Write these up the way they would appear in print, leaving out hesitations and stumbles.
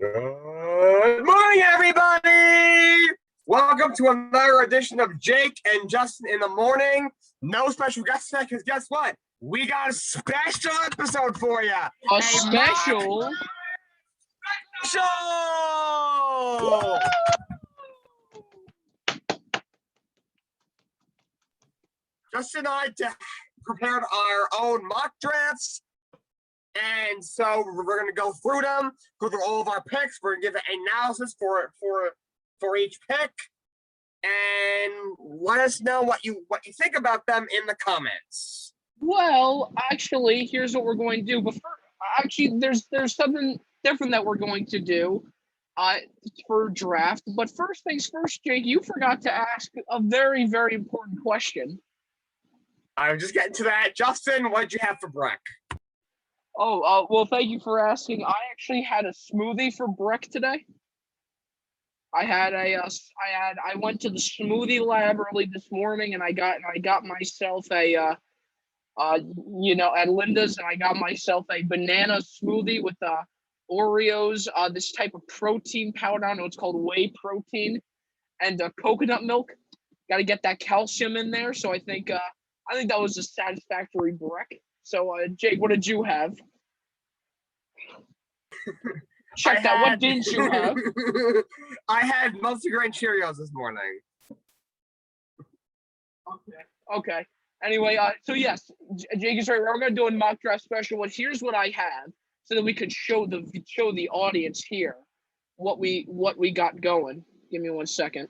Good morning, everybody! Welcome to another edition of Jake and Justin in the Morning. No special guest today, because guess what? We got a special episode for you. A special? Special! Justin and I prepared our own mock drafts. And so we're going to go through them, go through all of our picks. We're going to give an analysis for each pick, and let us know what you think about them in the comments. Well, actually, here's what we're going to do. But there's something different that we're going to do for draft. But first things first, Jake, you forgot to ask a very, very important question. I'm just getting to that. Justin, what did you have for Breck? Well, thank you for asking. I actually had a smoothie for Breck today. I went to the smoothie lab early this morning, and I got myself at Linda's, and I got myself a banana smoothie with Oreos, this type of protein powder. I don't know, it's called whey protein, and coconut milk. Got to get that calcium in there. So I think that was a satisfactory Breck. So, Jake, what did you have? What didn't you have? I had multigrain Cheerios this morning. Okay. Anyway, so yes, Jake is right. We're going to do a mock draft special. But here's what I have, so that we could show the audience here what we got going. Give me 1 second.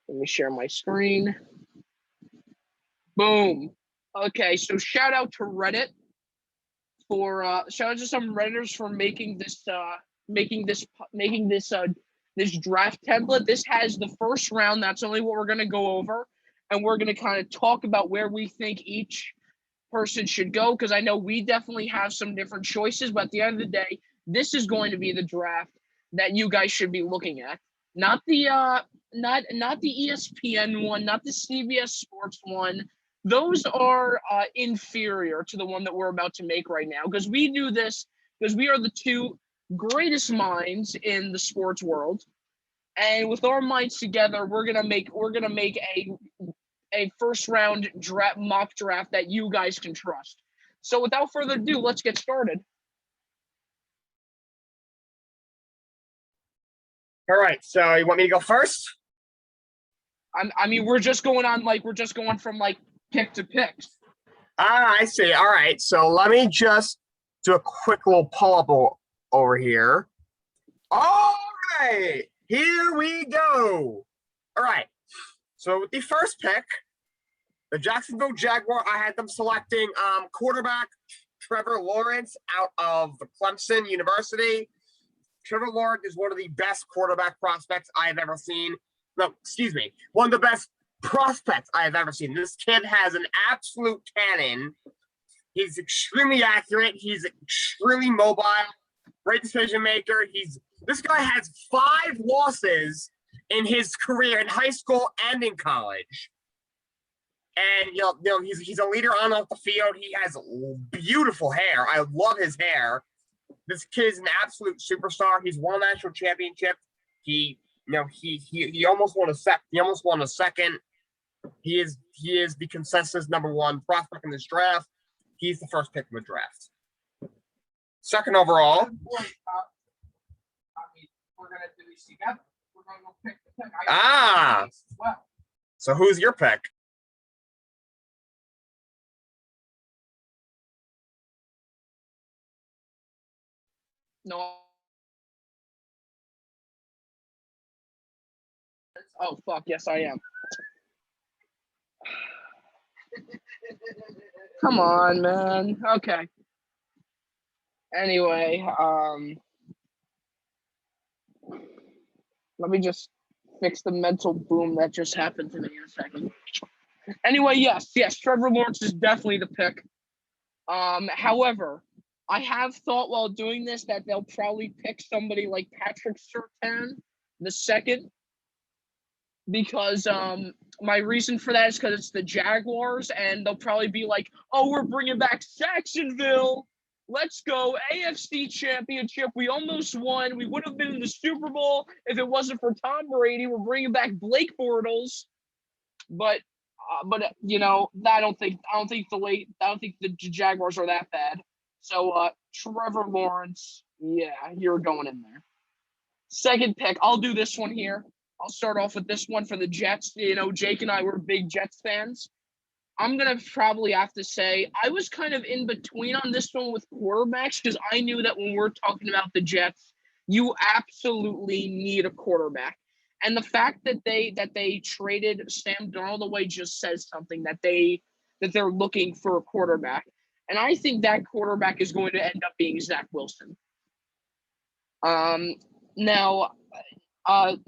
Let me share my screen. Boom. Okay, so shout out to Reddit shout out to some Redditors for making this draft template. This has the first round. That's only what we're going to go over, and we're going to kind of talk about where we think each person should go, because I know we definitely have some different choices, but at the end of the day, this is going to be the draft that you guys should be looking at. Not the ESPN one, not the CBS Sports one. Those are inferior to the one that we're about to make right now, because we do this because we are the two greatest minds in the sports world, and with our minds together, we're gonna make a first round mock draft that you guys can trust. So without further ado, let's get started. All right, so you want me to go first? We're just going from pick to pick. I see. All right, so let me just do a quick little pull-up over here. All right, here we go. All right, so with the first pick, the Jacksonville Jaguars, I had them selecting quarterback Trevor Lawrence out of Clemson University. Trevor Lawrence is one of the best quarterback prospects I have ever seen. No, excuse me, one of the best prospects I have ever seen. This kid has an absolute cannon. He's extremely accurate. He's extremely mobile. Great decision maker. This guy has 5 losses in his career in high school and in college. And he's a leader on off the field. He has beautiful hair. I love his hair. This kid is an absolute superstar. He's won a national championship. He almost won a second. He is the consensus number 1 prospect in this draft. He's the first pick of the draft. Second overall. We're gonna do these together. We're gonna go pick the pick. Well. So who's your pick? No. Oh fuck! Yes, I am. Come on, man. Okay. Anyway, let me just fix the mental boom that just happened to me in a second. Anyway, yes, Trevor Lawrence is definitely the pick. However, I have thought while doing this that they'll probably pick somebody like Patrick Surtain the second. because my reason for that is because it's the Jaguars, and they'll probably be like, "Oh, we're bringing back Jacksonville. Let's go AFC Championship. We almost won. We would have been in the Super Bowl if it wasn't for Tom Brady. We're bringing back Blake Bortles." But I don't think the Jaguars are that bad. So Trevor Lawrence, yeah, you're going in there. Second pick, I'll do this one here. I'll start off with this one for the Jets. Jake and I were big Jets fans. I'm going to probably have to say I was kind of in between on this one with quarterbacks because I knew that when we're talking about the Jets, you absolutely need a quarterback. And the fact that they traded Sam Darnold away just says something that they're looking for a quarterback. And I think that quarterback is going to end up being Zach Wilson. Now I've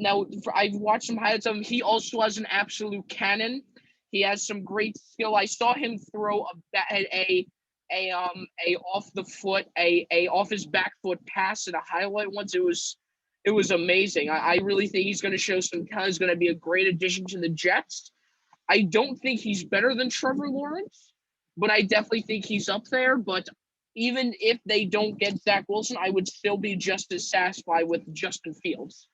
watched some highlights of him. He also has an absolute cannon. He has some great skill. I saw him throw a off his back foot pass in a highlight once. It was amazing. I really think he's going to show some talent. He's going to be a great addition to the Jets. I don't think he's better than Trevor Lawrence, but I definitely think he's up there. But even if they don't get Zach Wilson, I would still be just as satisfied with Justin Fields.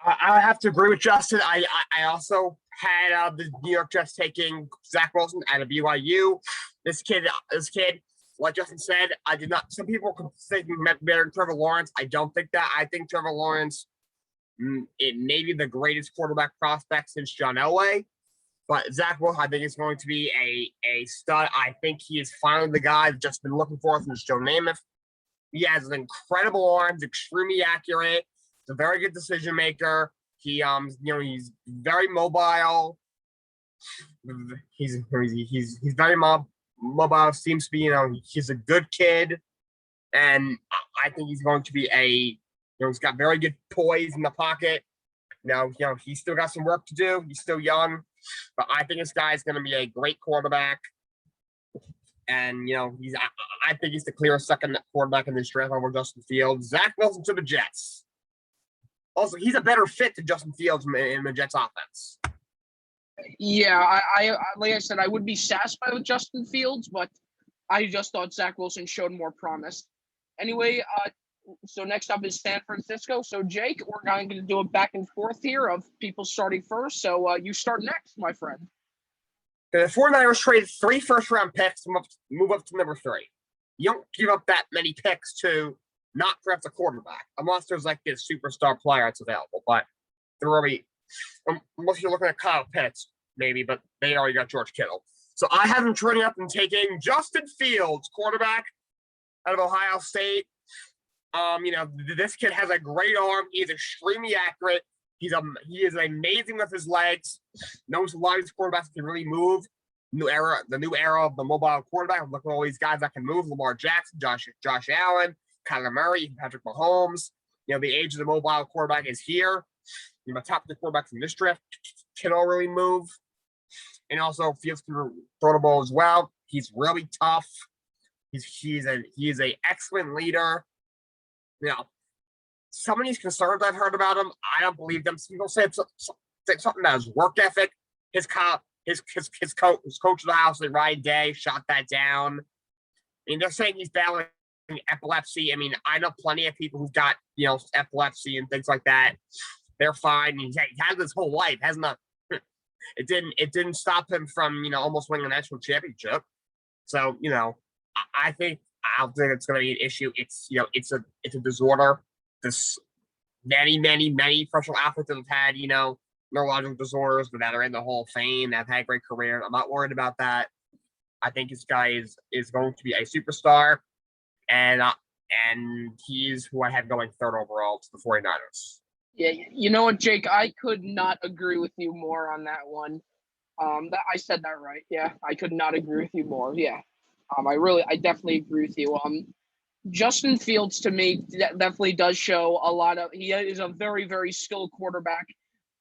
I have to agree with Justin. I also had the New York Jets taking Zach Wilson out of BYU. This kid, like Justin said, I did not. Some people could think better than Trevor Lawrence. I don't think that. I think Trevor Lawrence, it may be the greatest quarterback prospect since John Elway. But Zach Wilson, I think, is going to be a stud. I think he is finally the guy I've just been looking for since Joe Namath. He has an incredible arm, extremely accurate. He's a very good decision maker. He's very mobile. He's very mobile. Seems to be, he's a good kid, and I think he's going to be he's got very good poise in the pocket. Now, he's still got some work to do. He's still young, but I think this guy is going to be a great quarterback. And, I think he's the clear second quarterback in this draft over Justin Fields. Zach Wilson to the Jets. Also, he's a better fit to Justin Fields in the Jets offense. Yeah, I like I said, I would be satisfied with Justin Fields, but I just thought Zach Wilson showed more promise. Anyway, so next up is San Francisco. So, Jake, we're going to do a back and forth here of people starting first. So, you start next, my friend. The 49ers traded 3 first-round picks to move up to number 3. You don't give up that many picks to not draft a quarterback, unless there's like this superstar player that's available. But they're already, unless you're looking at Kyle Pitts, maybe, but they already got George Kittle. So I have them trading up and taking Justin Fields, quarterback out of Ohio State. This kid has a great arm. He is extremely accurate. He is amazing with his legs. Knows a lot of these quarterbacks can really move. The new era of the mobile quarterback. I'm looking at all these guys that can move. Lamar Jackson, Josh Allen, Kyler Murray, Patrick Mahomes. The age of the mobile quarterback is here. My top 3 quarterbacks in this draft can all really move. And also Fields can throw the ball as well. He's really tough. He is an excellent leader. Some of these concerns I've heard about him, I don't believe them. Some people say it's something about his work ethic. His coach of the house, Ryan Day, shot that down. They're saying he's battling epilepsy. I know plenty of people who've got epilepsy and things like that. They're fine. He has his whole life, hasn't it? It didn't stop him from almost winning a national championship. So I don't think it's going to be an issue. It's a disorder. This many professional athletes that have had neurological disorders that are in the Hall of Fame, that have had great careers. I'm not worried about that. I think this guy is going to be a superstar, and he's who I have going 3rd overall to the 49ers. Yeah, you know what, Jake? I could not agree with you more on that one. I said that right. Yeah, I could not agree with you more. Yeah, I definitely agree with you. Justin Fields to me definitely does show a lot of. He is a very, very skilled quarterback.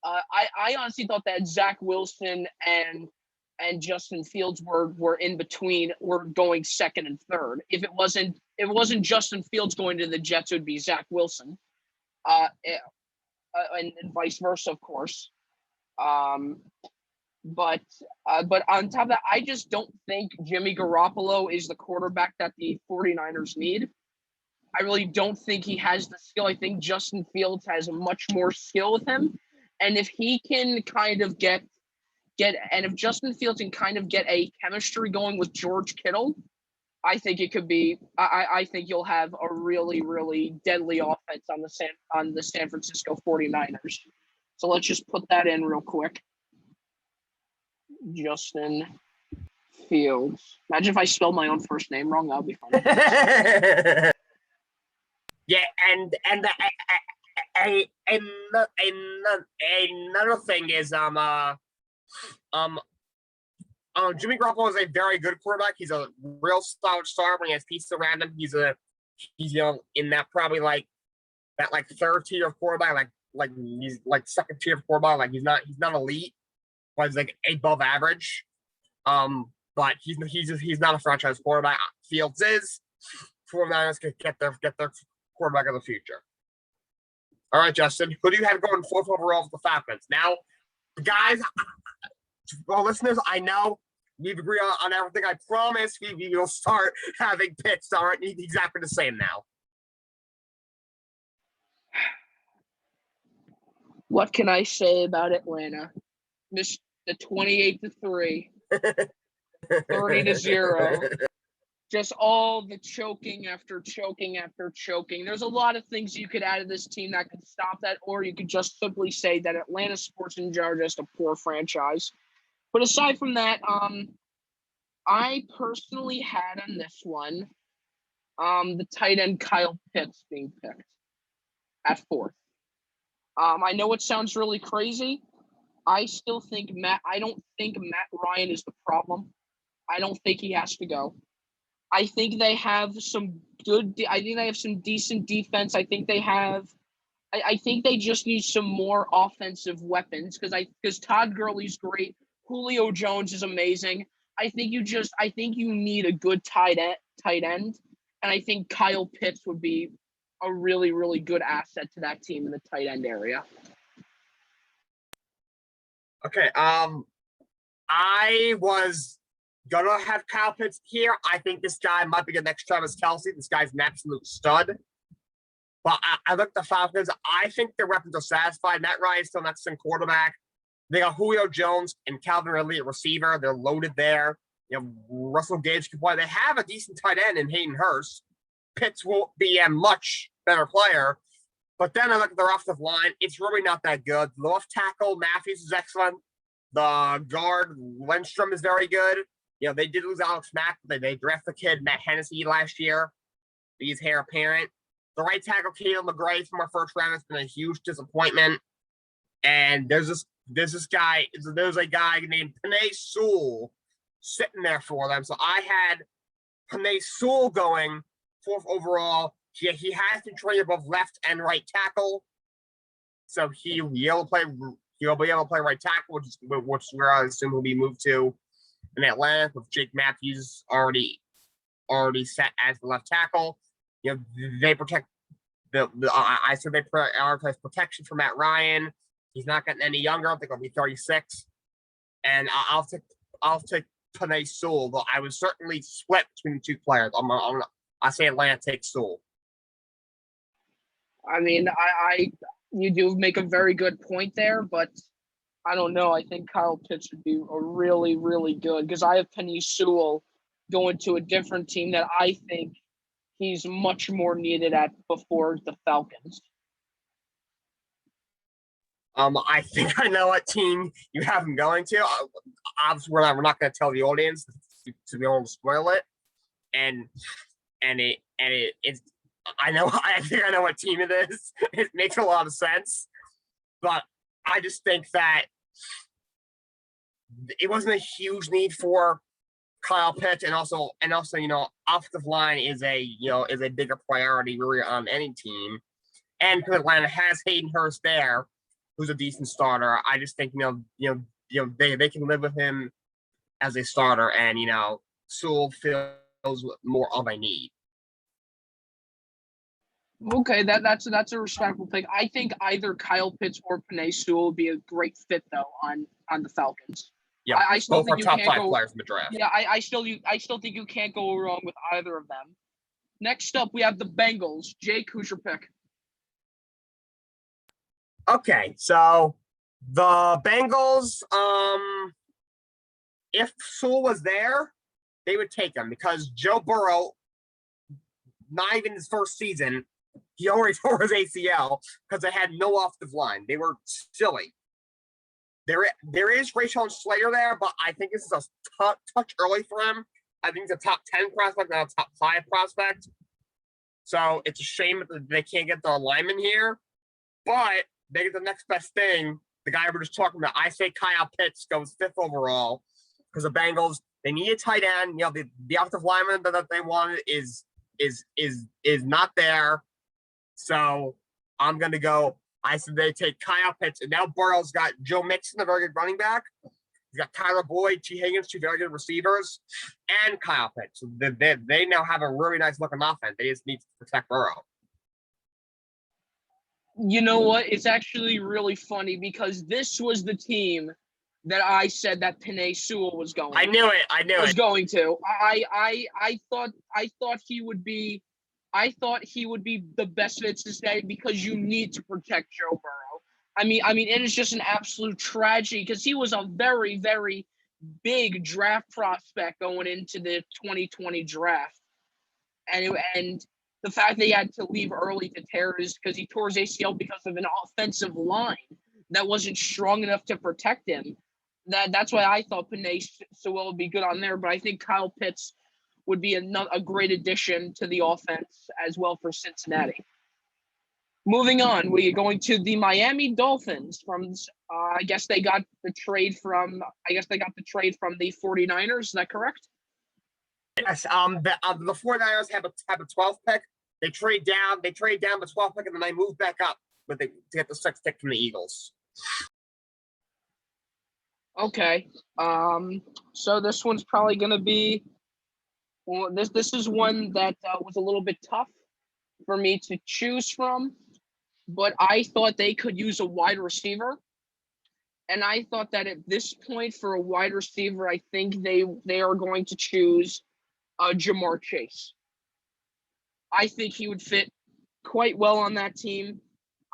I honestly thought that Zach Wilson and Justin Fields were in between. Were going 2nd and 3rd. If it wasn't Justin Fields going to the Jets, it would be Zach Wilson. and vice versa, of course. But on top of that, I just don't think Jimmy Garoppolo is the quarterback that the 49ers need. I really don't think he has the skill. I think Justin Fields has much more skill with him. And if he can kind of if Justin Fields can kind of get a chemistry going with George Kittle, I think it could be. I think you'll have a really, really deadly offense on the San Francisco 49ers. So let's just put that in real quick. Justin Fields. Imagine if I spelled my own first name wrong. That would be funny. Yeah, and another thing is Jimmy Garoppolo is a very good quarterback. He's a real solid star when he has pieces around him. He's in that probably like third tier of quarterback, like he's like second tier of quarterback. Like he's not elite, but he's like above average. But he's not a franchise quarterback. Fields is. 49ers can get their quarterback of the future. All right, Justin, who do you have going 4th overall for the Falcons? Now, guys, well, listeners, I know we've agreed on everything. I promise we will start having picks that aren't exactly the same now. What can I say about Atlanta? The 28-3, 30-0. Just all the choking after choking after choking. There's a lot of things you could add to this team that could stop that, or you could just simply say that Atlanta sports in general are just a poor franchise. But aside from that, I personally had on this one the tight end Kyle Pitts being picked at 4th. I know it sounds really crazy. I don't think Matt Ryan is the problem. I don't think he has to go. I think they have some decent defense. I think they just need some more offensive weapons because Todd Gurley's great. Julio Jones is amazing. I think you need a good tight end, and I think Kyle Pitts would be a really, really good asset to that team in the tight end area. Okay, I was gonna have Kyle Pitts here. I think this guy might be the next Travis Kelce. This guy's an absolute stud. But I look at the Falcons. I think their weapons are satisfied. Matt Ryan's still next in quarterback. They got Julio Jones and Calvin Ridley at receiver. They're loaded there. You know, Russell Gage can play. They have a decent tight end in Hayden Hurst. Pitts will be a much better player. But then I look at their offensive line. It's really not that good. The left tackle, Matthews, is excellent. The guard, Lindstrom, is very good. You know, they did lose Alex Mack. They drafted the kid, Matt Hennessy, last year. He's heir apparent. The right tackle, Caleb McGray, from our first round, has been a huge disappointment. And there's a guy named Penei Sewell sitting there for them. So I had Penei Sewell going 4th overall. He has been traded both left and right tackle. So he'll be able to play right tackle, which where I assume he'll be moved to in Atlanta, with Jake Matthews already set as the left tackle. You know, they protect I said they prioritize protection for Matt Ryan. He's not getting any younger. I think he'll be 36. And I'll take Penei Sewell, but I would certainly split between the two players. I say Atlanta takes Sewell. I mean, you do make a very good point there, but I don't know. I think Kyle Pitts would be a really, really good, because I have Penei Sewell going to a different team that I think he's much more needed at before the Falcons. I think I know what team you have him going to. Obviously, we're not going to tell the audience to be able to spoil it, and it's. I think I know what team it is. It makes a lot of sense, but I just think that it wasn't a huge need for Kyle Pitts, and also you know, offensive line is a bigger priority really on any team, and Atlanta has Hayden Hurst there, who's a decent starter. I just think they can live with him as a starter, and you know, Sewell fills more of a need. Okay, that's a respectable pick. I think either Kyle Pitts or Penei Sewell would be a great fit though on the Falcons. Yeah, I still both are think you top can't 5 go. players in the draft. Yeah, I still think you can't go wrong with either of them. Next up, we have the Bengals. Jake, who's your pick? Okay, so the Bengals, if Sewell was there, they would take him because Joe Burrow, not even his first season, he already tore his ACL because they had no offensive line. They were silly. There is Rashawn Slater there, but I think this is a touch early for him. I think it's a top 10 prospect, not a top 5 prospect. So it's a shame that they can't get the lineman here, but they get the next best thing. The guy we're just talking about, I say Kyle Pitts goes 5th overall because the Bengals, they need a tight end. You know, the offensive lineman that they wanted is not there. So I'm gonna go. I said they take Kyle Pitts, and now Burrow's got Joe Mixon, a very good running back. He's got Tyler Boyd, T. Higgins, 2 very good receivers, and Kyle Pitts. So they now have a really nice looking offense. They just need to protect Burrow. You know what? It's actually really funny because this was the team that I said that Penei Sewell was going. I knew it. Was going to. I thought he would be. I thought he would be the best fit to stay because you need to protect Joe Burrow. I mean, it is just an absolute tragedy because he was a very, very big draft prospect going into the 2020 draft, and the fact that he had to leave early to tear is because he tore his ACL because of an offensive line that wasn't strong enough to protect him. That's why I thought Penei Sewell would be good on there, but I think Kyle Pitts would be a great addition to the offense as well for Cincinnati. Moving on, we are going to the Miami Dolphins from I guess they got the trade from the 49ers. Is that correct? Yes. The 49ers have a 12th pick. They trade down the 12th pick, and then they move back up, to get the 6th pick from the Eagles. Okay. So this one's probably going to be. Well, this is one that was a little bit tough for me to choose from, but I thought they could use a wide receiver, and I thought that at this point for a wide receiver, I think they are going to choose Ja'Marr Chase. I think he would fit quite well on that team.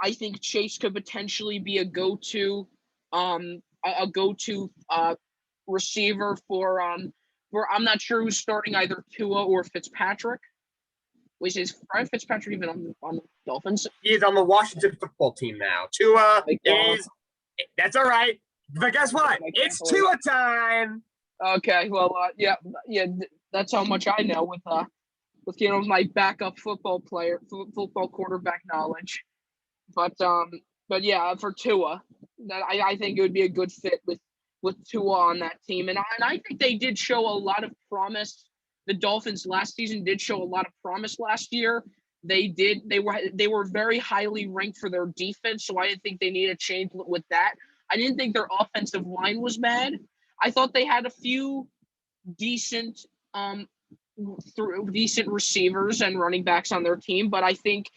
I think Chase could potentially be a go-to receiver for I'm not sure who's starting, either Tua or Fitzpatrick. Which is Ryan Fitzpatrick even on the Dolphins? He is on the Washington football team now. Tua is. That's all right. But guess what? It's Tua time. Okay, well, yeah, that's how much I know with my backup football quarterback knowledge. But yeah, for Tua, that I think it would be a good fit with Tua on that team, and I think they did show a lot of promise. The Dolphins last season did show a lot of promise last year. They were very highly ranked for their defense, so I didn't think they needed a change with that. I didn't think their offensive line was bad. I thought they had a few decent receivers and running backs on their team, but I think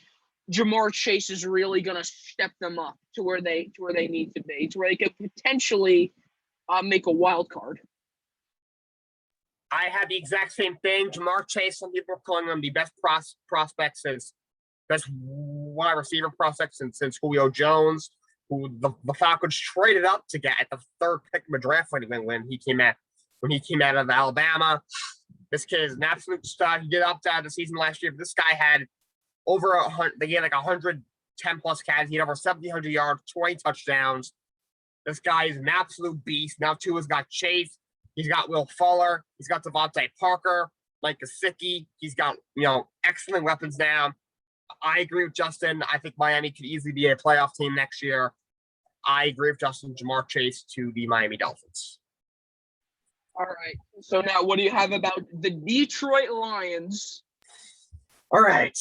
Ja'Marr Chase is really going to step them up to where they need to be, to where they could potentially make a wild card. I had the exact same thing. Ja'Marr Chase, some people are calling him the best best wide receiver prospect since Julio Jones, who the Falcons traded up to get at the 3rd pick of the draft when he came out of Alabama. This kid is an absolute stud. He did opt out of the season last year, but this guy had over 100. They had like 110 plus catches. He had over 1,700 yards, 20 touchdowns. This guy is an absolute beast. Now Tua's got Chase. He's got Will Fuller. He's got Devontae Parker, Mike Gesicki. He's got, excellent weapons now. I agree with Justin. I think Miami could easily be a playoff team next year. I agree with Justin. Ja'Marr Chase to the Miami Dolphins. All right. So now what do you have about the Detroit Lions? All right.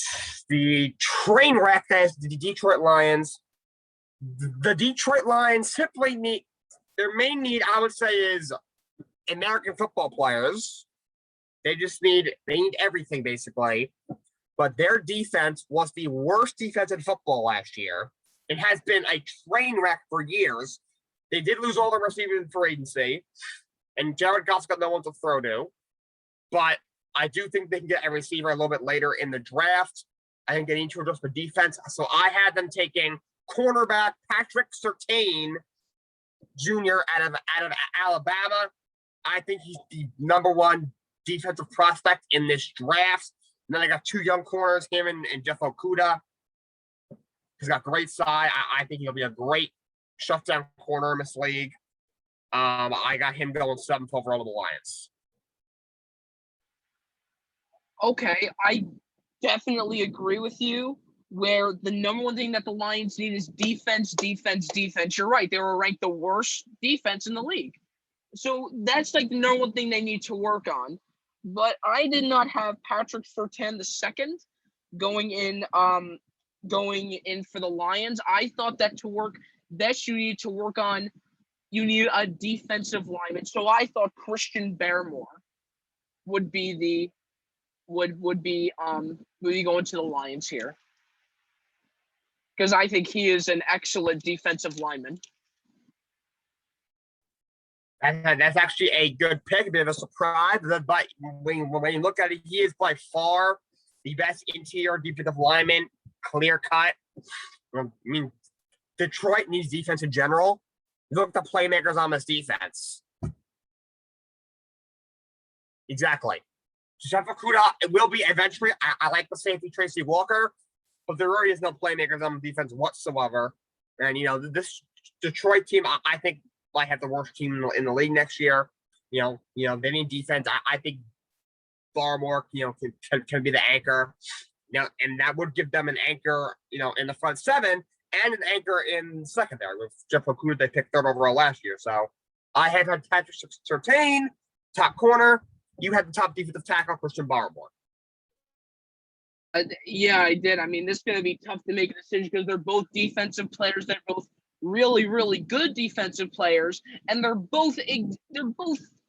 The train wreck that is the Detroit Lions. The Detroit Lions simply need, their main need, I would say, is American football players. They need everything basically. but their defense was the worst defense in football last year. It has been a train wreck for years. They did lose all their receivers in free agency, and Jared Goff's got no one to throw to. But I do think they can get a receiver a little bit later in the draft. I think they need to adjust the defense. So I had them taking cornerback Patrick Surtain Jr. out of Alabama. I think he's the number one defensive prospect in this draft. And then I got two young corners, him and Jeff Okudah. He's got great size. I think he'll be a great shutdown corner in this league. I got him going 7th overall to the Lions. Okay, I definitely agree with you. Where the number one thing that the Lions need is defense, defense, defense. You're right. They were ranked the worst defense in the league. So that's like the number one thing they need to work on. But I did not have Patrick Surtain II going in for the Lions. I thought that to work, that you need to work on, you need a defensive lineman. So I thought Christian Barmore would be going to the Lions here. Because I think he is an excellent defensive lineman. That's actually a good pick, a bit of a surprise. But when you look at it, he is by far the best interior defensive lineman, clear cut. I mean, Detroit needs defense in general. Look at the playmakers on this defense. Exactly. Jeff Okudah, it will be eventually. I like the safety Tracy Walker, but there really is no playmakers on the defense whatsoever. And, this Detroit team, I think, might have the worst team in the league next year. They need defense. I think Barmore, can be the anchor. And that would give them an anchor, in the front seven and an anchor in secondary. With Jeff Okudah, they picked 3rd overall last year. So I had Patrick Surtain, top corner. You had the top defensive tackle, Christian Barmore. Yeah, I did. I mean, this is going to be tough to make a decision because they're both defensive players. They're both really, really good defensive players, and they're both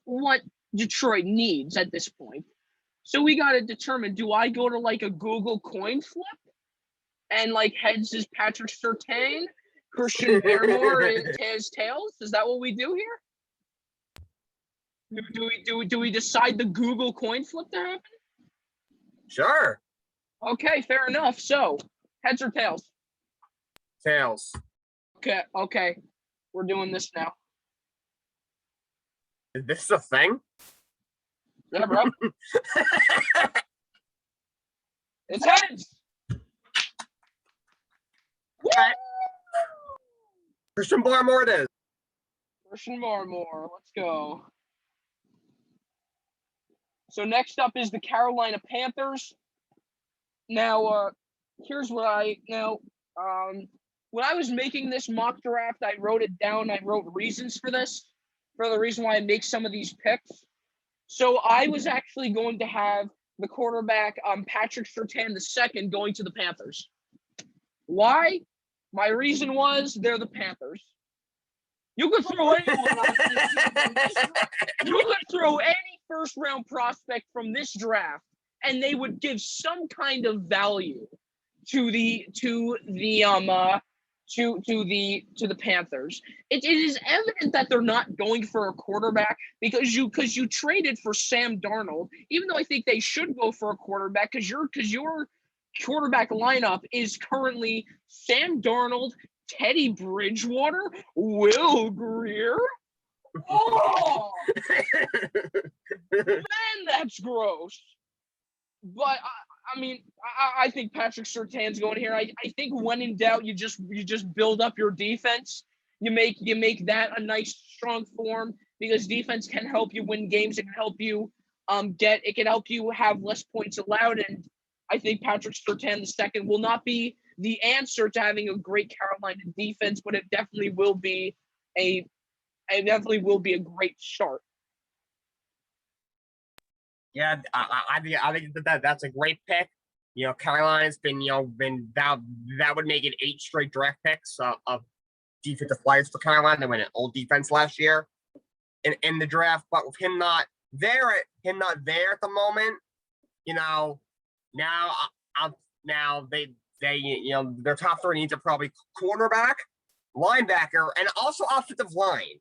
what Detroit needs at this point. So we got to determine: do I go to like a Google coin flip, and like heads is Patrick Surtain, Christian Barmore, and tails? Is that what we do here? Do we decide the Google coin flip to happen? Sure. Okay, fair enough. So, heads or tails? Tails. Okay. We're doing this now. Is this a thing? Yeah, bro. It's heads. Right. Christian Barmore it is. Christian Barmore. Let's go. So next up is the Carolina Panthers. Now, here's what when I was making this mock draft, I wrote it down. I wrote reasons for this, for the reason why I make some of these picks. So I was actually going to have the quarterback, Patrick Surtain II, going to the Panthers. Why? My reason was they're the Panthers. You could throw anyone off this. You could throw any first-round prospect from this draft, and they would give some kind of value to the Panthers. It is evident that they're not going for a quarterback because you traded for Sam Darnold, even though I think they should go for a quarterback because your quarterback lineup is currently Sam Darnold, Teddy Bridgewater, Will Grier. Oh, man, that's gross. But I think Patrick Surtain's going here. I think when in doubt, you just build up your defense. You make that a nice strong form because defense can help you win games. It can help you it can help you have less points allowed. And I think Patrick Surtain II will not be the answer to having a great Carolina defense, but it definitely will be a great start. Yeah, I think that's a great pick. Carolina's been that would make it 8 straight draft picks of defensive players for Carolina. They went an old defense last year in the draft, but with him not there at the moment, now now they their top three needs are probably cornerback, linebacker, and also offensive line.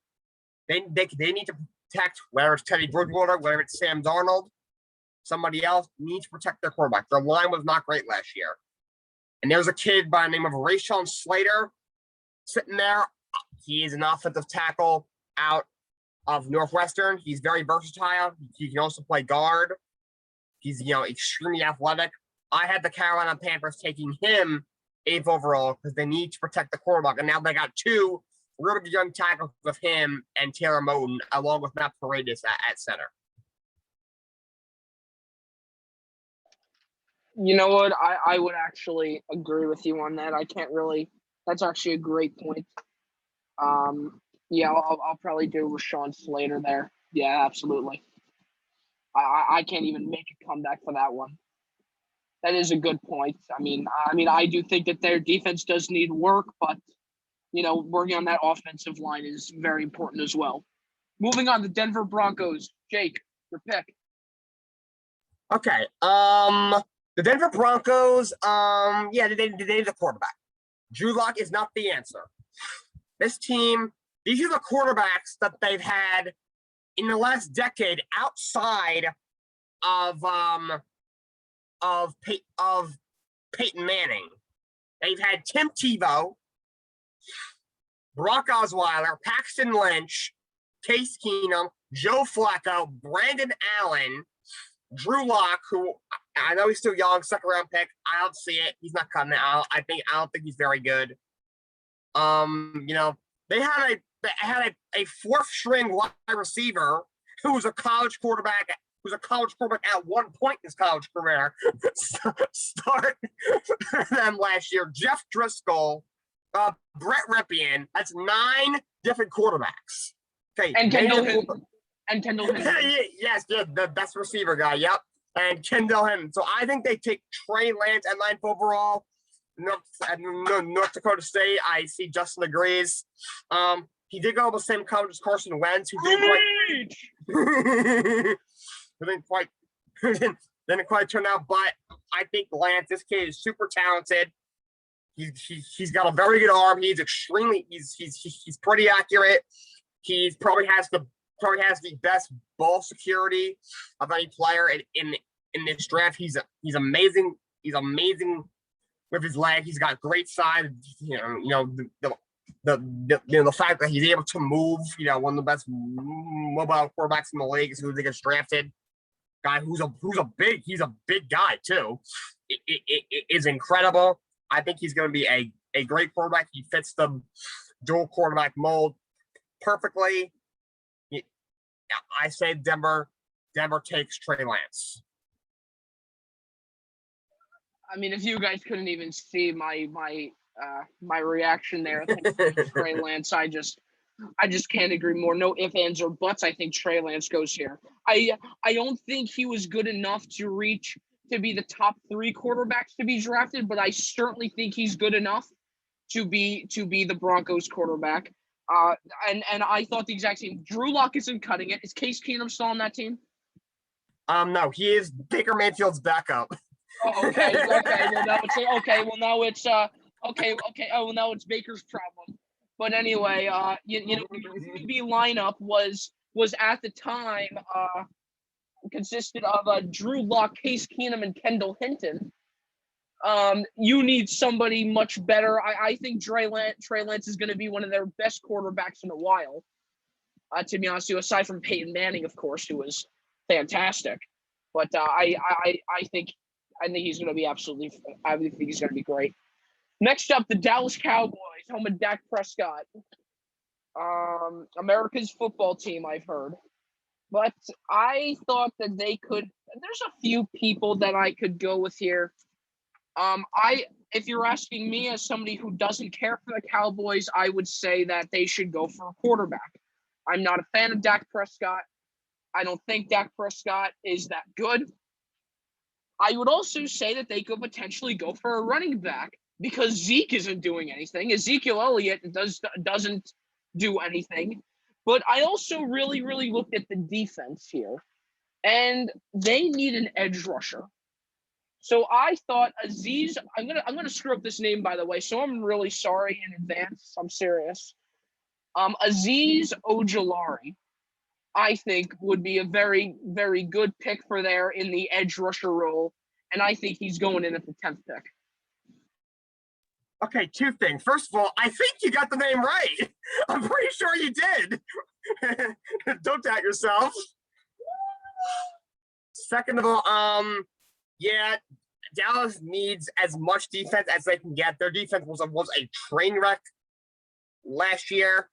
They need to protect, whether it's Teddy Bridgewater, whether it's Sam Darnold, somebody else needs to protect their quarterback. Their line was not great last year. And there's a kid by the name of Rashawn Slater sitting there. He is an offensive tackle out of Northwestern. He's very versatile. He can also play guard. He's extremely athletic. I had the Carolina Panthers taking him 8th overall because they need to protect the quarterback. And now they got two really good young tackles with him and Taylor Moton, along with Matt Paredes at center. You know what? I would actually agree with you on that. I can't really. That's actually a great point. Yeah, I'll probably do Rashawn Slater there. Yeah, absolutely. I can't even make a comeback for that one. That is a good point. I mean, I do think that their defense does need work, but working on that offensive line is very important as well. Moving on, the Denver Broncos. Jake, your pick. Okay. The Denver Broncos. Yeah, they need a quarterback. Drew Lock is not the answer. This team, these are the quarterbacks that they've had in the last decade outside of Peyton Manning. They've had Tim Tebow, Brock Osweiler, Paxton Lynch, Case Keenum, Joe Flacco, Brandon Allen, Drew Lock, who I know he's still young, second round pick. I don't see it. He's not cutting it out. I don't think he's very good. They had a fourth string wide receiver who was a college quarterback. Who's a college quarterback at one point in his college career. Start them last year. Jeff Driscoll, Brett Ripien. That's 9 different quarterbacks. Okay, and Kendall Hinton. Yes, the best receiver guy. Yep, and Kendall Hinton. So I think they take Trey Lance at 9th overall. North Dakota State. I see Justin agrees. He did go to the same college as Carson Wentz, who didn't quite turn out. But I think Lance, this kid is super talented. He's got a very good arm. He's pretty accurate. He probably has the best ball security of any player in this draft. He's amazing. He's amazing with his leg. He's got great size. The fact that he's able to move. One of the best mobile quarterbacks in the league as soon as he gets drafted. Guy he's a big guy too. It is incredible. I think he's going to be a great quarterback. He fits the dual quarterback mold perfectly. I say Denver takes Trey Lance. I mean, if you guys couldn't even see my reaction there, Trey Lance, I just can't agree more. No ifs, ands, or buts. I think Trey Lance goes here. I don't think he was good enough to be the top 3 quarterbacks to be drafted, but I certainly think he's good enough to be the Broncos quarterback. And I thought the exact same. Drew Lock isn't cutting it. Is Case Keenum still on that team? No, he is Baker Mayfield's backup. Oh, okay. Well, now it's Baker's problem. But anyway, the QB lineup was at the time consisted of Drew Lock, Case Keenum, and Kendall Hinton. You need somebody much better. I think Trey Lance is going to be one of their best quarterbacks in a while. To be honest with you, aside from Peyton Manning, of course, who was fantastic. But I think he's going to be absolutely. I think he's going to be great. Next up, the Dallas Cowboys, home of Dak Prescott. America's football team, I've heard. But I thought that they could. There's a few people that I could go with here. If you're asking me as somebody who doesn't care for the Cowboys, I would say that they should go for a quarterback. I'm not a fan of Dak Prescott. I don't think Dak Prescott is that good. I would also say that they could potentially go for a running back because Zeke isn't doing anything. Ezekiel Elliott doesn't do anything. But I also really, really looked at the defense here, and they need an edge rusher. So I thought Aziz. I'm gonna screw up this name, by the way. So I'm really sorry in advance. I'm serious. Aziz Ojulari, I think, would be a very, very good pick for there in the edge rusher role, and I think he's going in at the 10th pick. Okay, two things. First of all, I think you got the name right. I'm pretty sure you did. Don't doubt yourself. Second of all, yeah, Dallas needs as much defense as they can get. Their defense was a train wreck last year.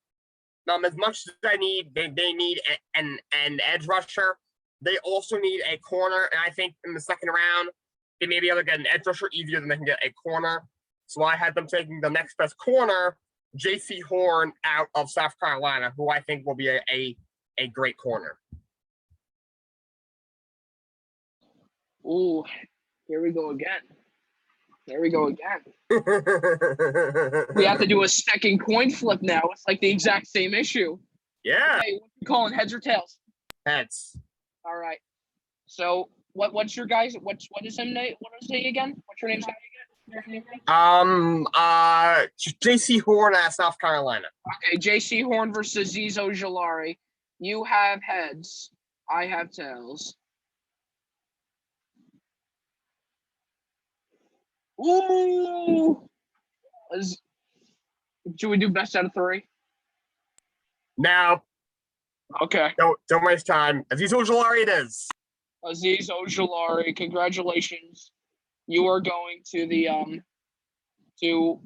As much as they need an edge rusher. They also need a corner, and I think in the second round, they may be able to get an edge rusher easier than they can get a corner. So I had them taking the next best corner, J.C. Horn, out of South Carolina, who I think will be a great corner. Ooh, here we go again. There we go again. We have to do a second coin flip now. It's like the exact same issue. Yeah. Okay, what you calling, heads or tails? Heads. All right. So what's your guys? What is him name? What is he again? What's your name again? J.C. Horn out of South Carolina. Okay, J.C. Horn versus Aziz Ojulari. You have heads. I have tails. Ooh. Should we do best out of 3? Now. Okay. Don't waste time. Aziz Ojulari it is. Aziz Ojulari, congratulations. You are going to the dude,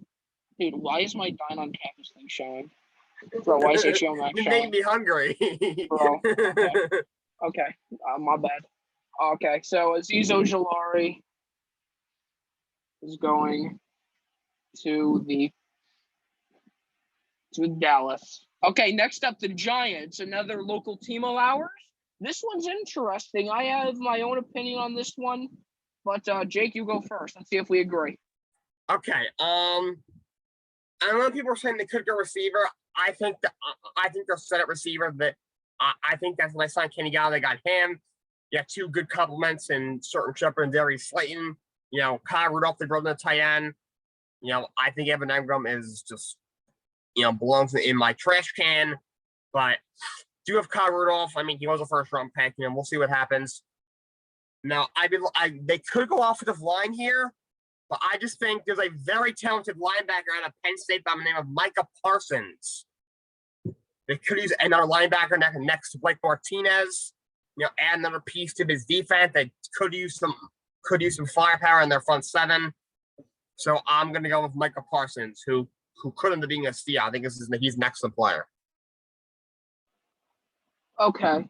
why is my Dine on Campus thing showing? Bro, why is HBO Max You showing? made me hungry. Bro, okay. My bad. Okay, so Aziz Ojulari is going to Dallas. Okay, next up, the Giants, another local team of ours. This one's interesting. I have my own opinion on this one, but Jake, you go first. Let's see if we agree. Okay. I know people are saying they could go receiver. I think they'll set up receiver. That I think that's when they signed Kenny Galladay. They got him. You have 2 good compliments in Certain Shepard and Darius Slayton. Kyle Rudolph, the brother tight end. I think Evan Engram is just, belongs in my trash can. But do have Kyle Rudolph. I mean, he was a first-round pick. We'll see what happens. Now, they could go offensive line here, but I just think there's a very talented linebacker out of Penn State by the name of Micah Parsons. They could use another linebacker next to Blake Martinez. Add another piece to his defense. They could use some firepower in their front 7. So I'm going to go with Micah Parsons, who could end up being a steal. I think he's an excellent player. Okay.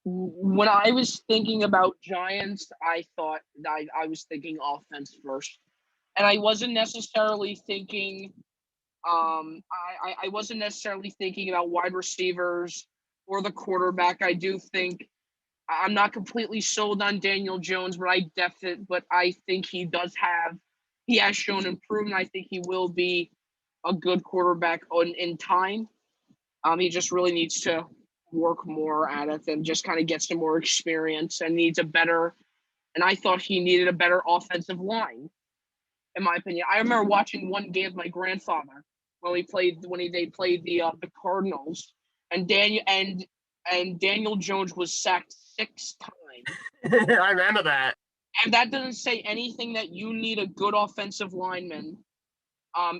When I was thinking about Giants, I thought I was thinking offense first, and I wasn't necessarily thinking. I wasn't necessarily thinking about wide receivers or the quarterback. I do think I'm not completely sold on Daniel Jones, but I think he has shown improvement. I think he will be a good quarterback in time. He just really needs to work more at it and just kind of get some more experience and I thought he needed a better offensive line, in my opinion. I remember watching one game with my grandfather when they played the Cardinals, and Daniel Jones was sacked 6 times. I remember that. And that doesn't say anything that you need a good offensive lineman.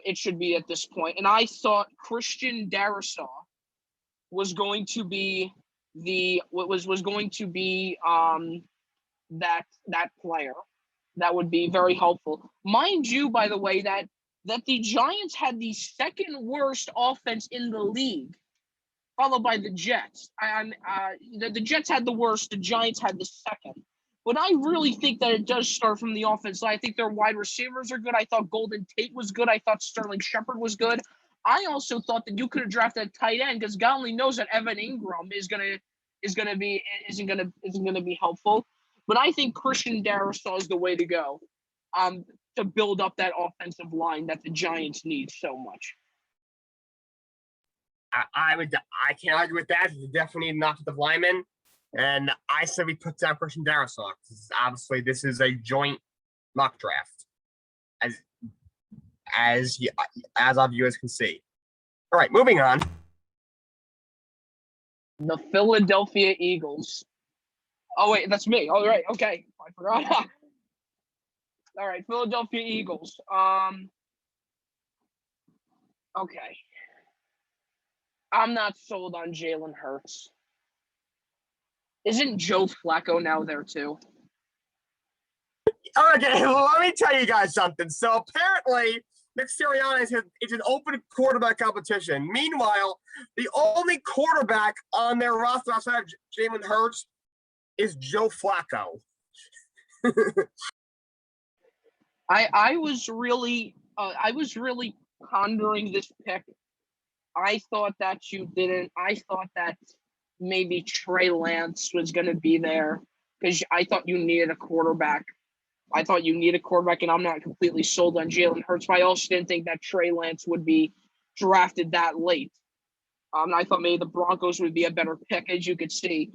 It should be at this point. And I thought Christian Darrisaw was going to be that player that would be very helpful. Mind you, by the way, that the Giants had the second worst offense in the league, followed by the Jets. The Jets had the worst, the Giants had the second. But I really think that it does start from the offense. I think their wide receivers are good. I thought Golden Tate was good. I thought Sterling Shepard was good. I also thought that you could have drafted a tight end because God only knows that Evan Engram isn't gonna be helpful. But I think Christian Darrisaw is the way to go, to build up that offensive line that the Giants need so much. I can't argue with that. You definitely need an offensive lineman. And I said we put down Christian Darrisaw. Obviously, this is a joint mock draft, as as as our viewers can see. All right, moving on. The Philadelphia Eagles. Oh wait, that's me. All right, okay, I forgot. All right, Philadelphia Eagles. Okay. I'm not sold on Jalen Hurts. Isn't Joe Flacco now there too? Okay, let me tell you guys something. So apparently, Nick Sirianni is an open quarterback competition. Meanwhile, the only quarterback on their roster outside of Jalen Hurts is Joe Flacco. I was really pondering this pick. I thought that you didn't. I thought that maybe Trey Lance was going to be there because I thought you needed a quarterback. I thought you needed a quarterback, and I'm not completely sold on Jalen Hurts, but I also didn't think that Trey Lance would be drafted that late. I thought maybe the Broncos would be a better pick, as you could see.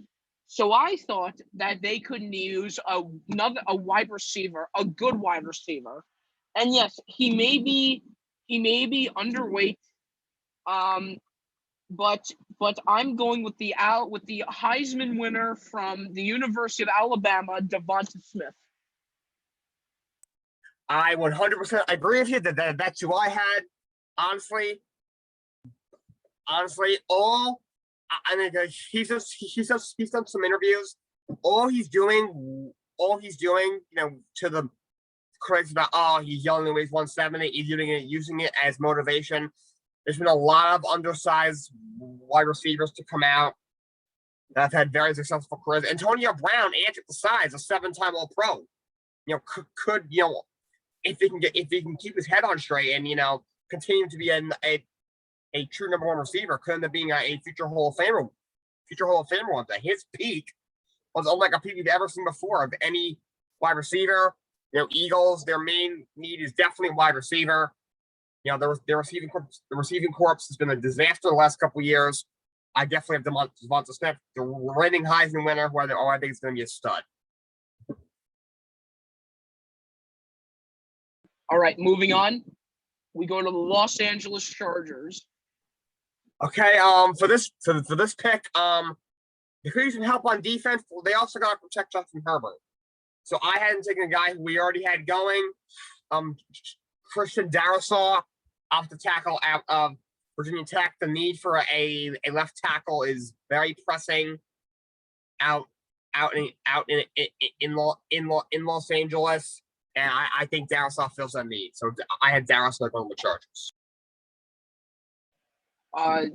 So I thought that they could use a wide receiver, a good wide receiver. And yes, he may be underweight. But I'm going with the Heisman winner from the University of Alabama, Devonta Smith. I 100% agree with you that's who I had. Honestly, he's done some interviews. All he's doing, to the critics about, he's yelling at weighs 170. He's using it as motivation. There's been a lot of undersized wide receivers to come out that have had very successful careers. Antonio Brown, the size, a 7-time All-Pro. Could if he can keep his head on straight and continue to be a true number one receiver, could end up being a future Hall of Famer. One day. His peak was unlike a peak we've ever seen before of any wide receiver. Eagles, their main need is definitely wide receiver. Their receiving corps has been a disaster the last couple of years. I definitely have Devonta Smith, the reigning Heisman winner, who I think is going to be a stud. All right, moving on. We go to the Los Angeles Chargers. Okay, for this pick, they could use some help on defense. They also got to protect Justin Herbert. So I hadn't taken a guy who we already had going. Christian Darrisaw off the tackle out of Virginia Tech. The need for a left tackle is very pressing out in Los Angeles, and I think Darrisaw fills that need. So I had Darrisaw going with Chargers. Yeah,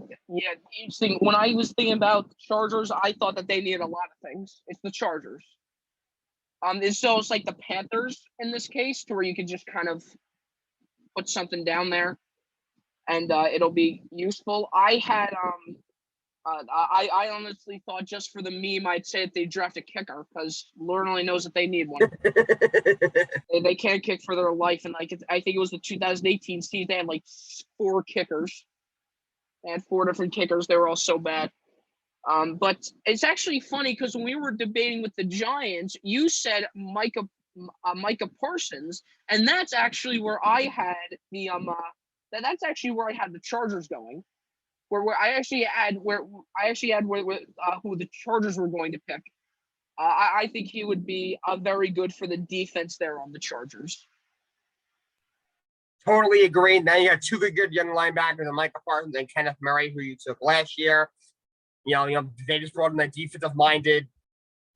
interesting. When I was thinking about the Chargers, I thought that they needed a lot of things. It's the Chargers. It's like the Panthers in this case, to where you could just kind of put something down there, and it'll be useful. I had I honestly thought, just for the meme, I'd say that they draft a kicker, because Lord only knows that they need one. They can't kick for their life, and I think it was the 2018 season. They had like 4 kickers. They had 4 different kickers. They were all so bad. But it's actually funny because when we were debating with the Giants, you said Micah Parsons, and that's actually where I had the that's actually where I had the Chargers going, where I actually had who the Chargers were going to pick. I think he would be very good for the defense there on the Chargers. Totally agree. Now you got 2 good young linebackers, Micah Parsons and Kenneth Murray, who you took last year. They just brought in a defensive-minded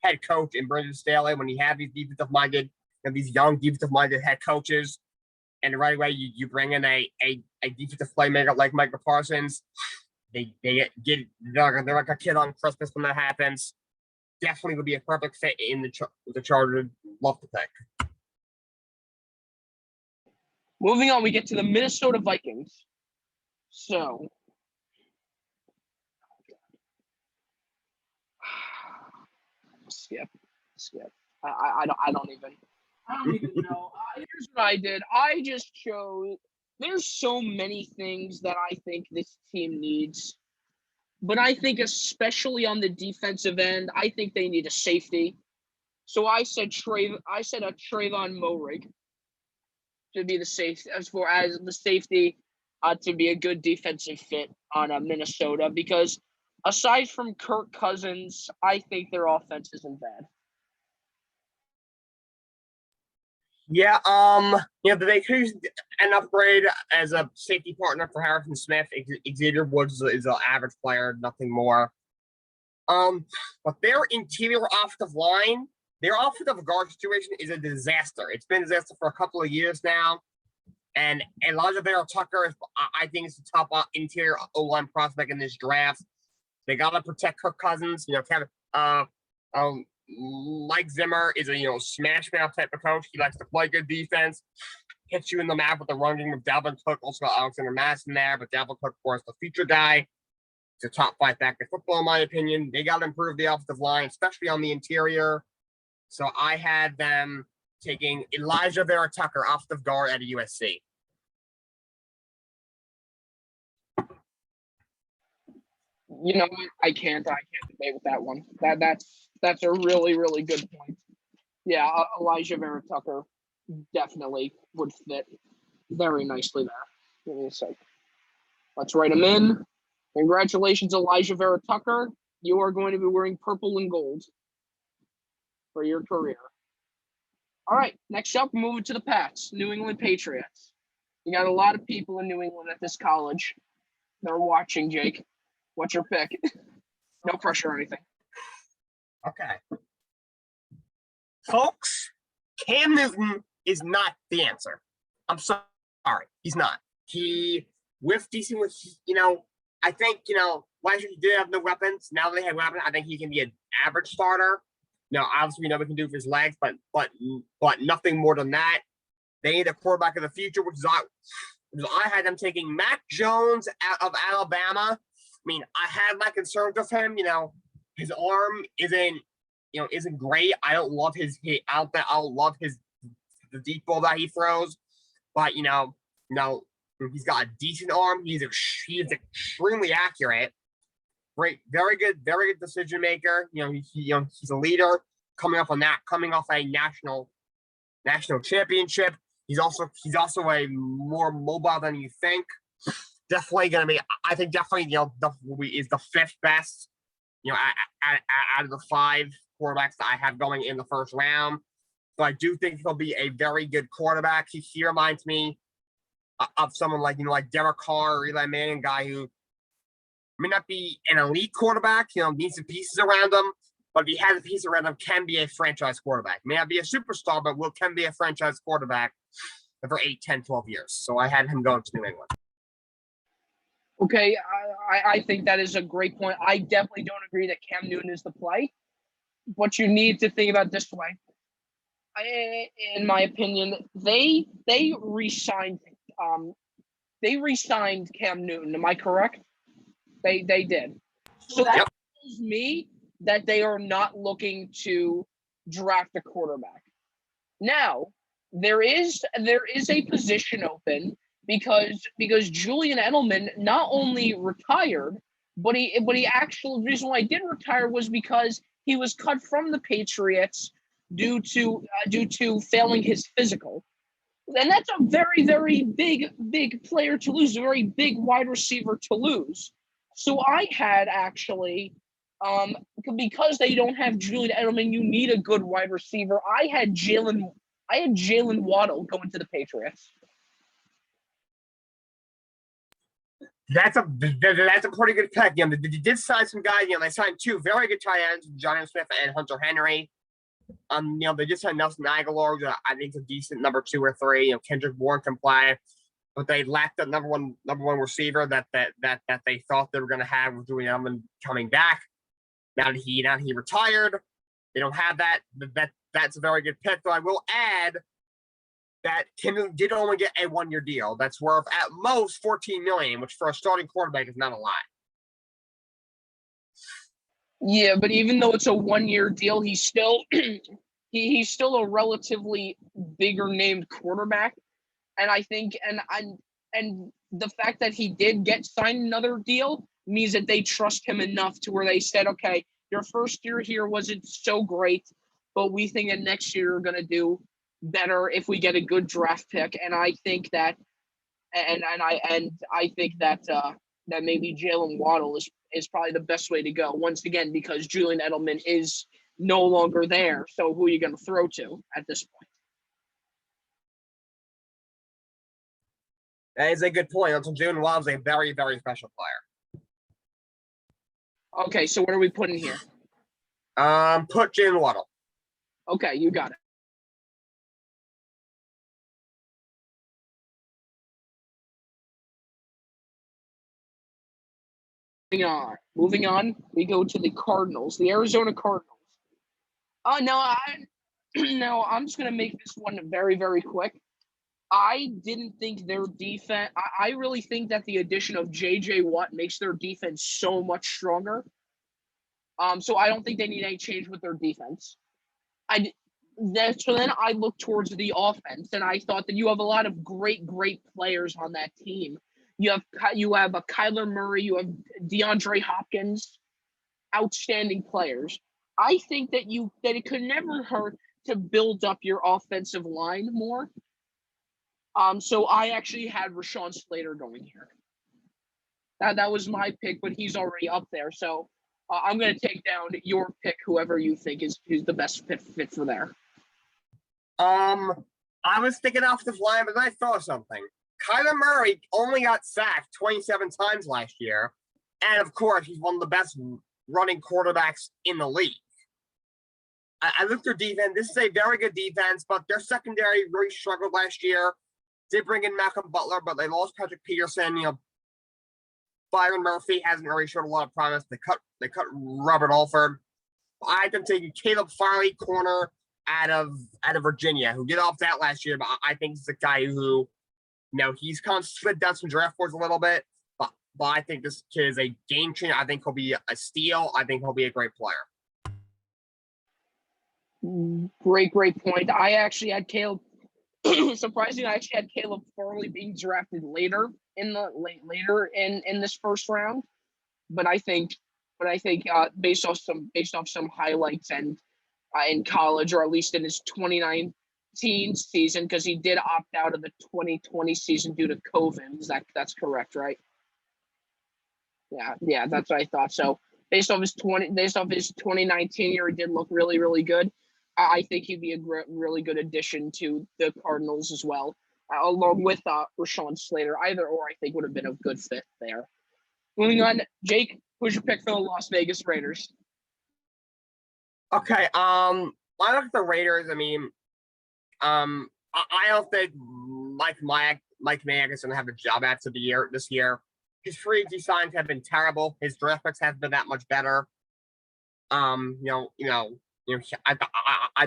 head coach in Brandon Staley. When you have these these young defensive-minded head coaches, and right away you bring in a defensive playmaker like Micah Parsons, they're like a kid on Christmas when that happens. Definitely would be a perfect fit in the Chargers. Love to pick. Moving on, we get to the Minnesota Vikings. So, skip. I don't even know. Here's what I did. I just chose. There's so many things that I think this team needs. but I think especially on the defensive end, I think they need a safety. So I said a Trayvon Moehrig to be the safe as the safety to be a good defensive fit on Minnesota, because aside from Kirk Cousins, I think their offense isn't bad. Yeah, they could use an upgrade as a safety partner for Harrison Smith. Xavier Woods is an average player, nothing more. But their interior offensive line, their offensive guard situation is a disaster. It's been a disaster for a couple of years now. And Elijah Vera Tucker, I think, is the top interior O-line prospect in this draft. They got to protect Kirk Cousins. Mike Zimmer is a smash mouth type of coach. He likes to play good defense, hits you in the map with the run game of Dalvin Cook. Also got Alexander Mass in there, but Dalvin Cook, of course, the future guy. It's a top 5 back in football, in my opinion. They got to improve the offensive line, especially on the interior. So I had them taking Elijah Vera Tucker, offensive guard at USC. You know what? I can't debate with that one. That's a really, really good point. Yeah, Elijah Vera Tucker definitely would fit very nicely there. Give me a sec. Let's write him in. Congratulations, Elijah Vera Tucker. You are going to be wearing purple and gold for your career. All right, next up, moving to the Pats, New England Patriots. You got a lot of people in New England at this college. They're watching, Jake. What's your pick? No pressure or anything. Okay. Folks, Cam Newton is not the answer. I'm sorry. He's not. He, with decent, I think, last year he did have no weapons. Now that they have weapons, I think he can be an average starter. Now, obviously, we know what he can do for his legs, but nothing more than that. They need a quarterback of the future, which is I had them taking Mac Jones out of Alabama. I mean, I had my concerns with him. His arm isn't great. I don't love his the deep ball that he throws, but he's got a decent arm. He's extremely accurate. Great, very good decision maker. He's a leader coming off a national championship. He's also a more mobile than you think. Definitely gonna be. I think definitely is the 5th best. Out of the 5 quarterbacks that I have going in the first round. So I do think he'll be a very good quarterback. He reminds me of someone like Derek Carr or Eli Manning, guy who may not be an elite quarterback. Needs some pieces around him, but if he has a piece around him, can be a franchise quarterback. May not be a superstar, but can be a franchise quarterback for 8, 10, 12 years. So I had him going to New England. Okay, I think that is a great point. I definitely don't agree that Cam Newton is the play, but you need to think about it this way. In my opinion, they re-signed Cam Newton. Am I correct? They did. So that tells me that they are not looking to draft a quarterback. Now, there is a position open because Julian Edelman not only retired, but he actually, the reason why he did retire was because he was cut from the Patriots due to failing his physical. And that's a very, very big player to lose, a very big wide receiver to lose. So I had actually, because they don't have Julian Edelman, you need a good wide receiver. I had Jalen Waddle going to the Patriots. That's a pretty good pick. They did sign some guys. They signed 2 very good tight ends, Jonnu Smith and Hunter Henry. They just signed Nelson Agholor, who I think is a decent number 2 or 3. Kendrick Bourne can play, but they lacked the number one receiver that they thought they were going to have with Julian Edelman coming back. Now that he retired, they don't have that. That's a very good pick. Though I will add that Kim did only get a 1-year deal. That's worth at most $14 million, which for a starting quarterback is not a lot. Yeah, but even though it's a 1-year deal, he's still he's still a relatively bigger named quarterback. And I think and the fact that he did get signed another deal means that they trust him enough to where they said, okay, your first year here wasn't so great, but we think that next year you're going to do better if we get a good draft pick. And I think that, I think that that maybe Jalen Waddle is probably the best way to go. Once again, because Julian Edelman is no longer there. So who are you going to throw to at this point? That is a good point. Also, Jalen Waddle is a very, very special player. Okay, so what are we putting here? Put Jalen Waddle. Okay, you got it. Moving on, we go to the Cardinals, the Arizona Cardinals. No, I'm just gonna make this one very, very quick. I didn't think their defense. I really think that the addition of J.J. Watt makes their defense so much stronger. So I don't think they need any change with their defense. So then I looked towards the offense, and I thought that you have a lot of great players on that team. You have a Kyler Murray, you have DeAndre Hopkins, outstanding players. I think that it could never hurt to build up your offensive line more. So I actually had Rashawn Slater going here. That was my pick, but he's already up there. So I'm going to take down your pick, whoever you think is the best fit for there. I was thinking off the line, but I thought something. Kyler Murray only got sacked 27 times last year, and of course, he's one of the best running quarterbacks in the league. I looked at their defense. This is a very good defense, but their secondary really struggled last year. Did bring in Malcolm Butler, but they lost Patrick Peterson. Byron Murphy hasn't really showed a lot of promise. They cut Robert Alford. I had them taking Caleb Farley, corner out of Virginia, who did opt out last year, but I think he's a guy who, he's kind of slid down some draft boards a little bit, but I think this kid is a game changer. I think he'll be a steal. I think he'll be a great player. Great point. I actually had Caleb. Surprisingly, I actually had Caleb Farley being drafted later in this first round. But I think based off some highlights and in college, or at least in his 2019 season, because he did opt out of the 2020 season due to COVID. That's correct, right? Yeah, that's what I thought. So based off his 2019 year, he did look really, really good. I think he'd be a really good addition to the Cardinals as well, along with Rashawn Slater. Either or, I think, would have been a good fit there. Moving on, Jake, who's your pick for the Las Vegas Raiders? Okay, I look at the Raiders. I mean, I don't think Mike Mayock is going to have a job after this year. His free agency signs have been terrible. His draft picks have been that much better. I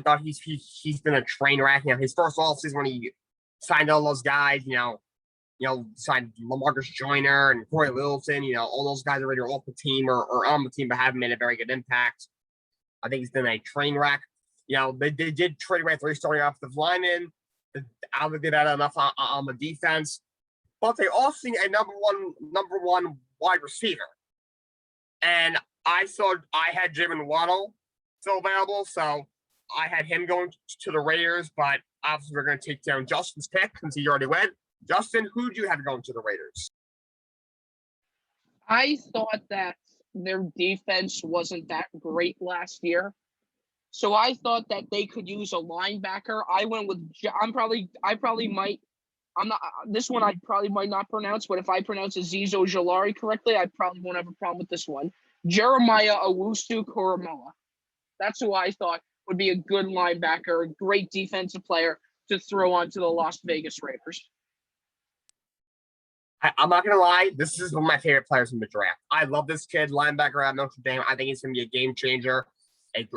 thought he's been a train wreck. His first offseason when he signed all those guys, signed LaMarcus Joyner and Corey Littleton. All those guys are either off the team or on the team, but haven't made a very good impact. I think he's been a train wreck. They did trade away 3 starting offensive linemen. I don't think they've had enough on the defense, but they also need a number one wide receiver. And I had Jalen Waddle still available, so I had him going to the Raiders, but obviously we're going to take down Justin's pick since he already went. Justin, who do you have going to the Raiders? I thought that their defense wasn't that great last year, so I thought that they could use a linebacker. I went with this one I probably might not pronounce, but if I pronounce Azeez Ojulari correctly, I probably won't have a problem with this one. Jeremiah Owusu-Koramoah. That's who I thought would be a good linebacker, a great defensive player to throw onto the Las Vegas Raiders. I'm not going to lie. This is one of my favorite players in the draft. I love this kid, linebacker at Notre Dame. I think he's going to be a game changer, a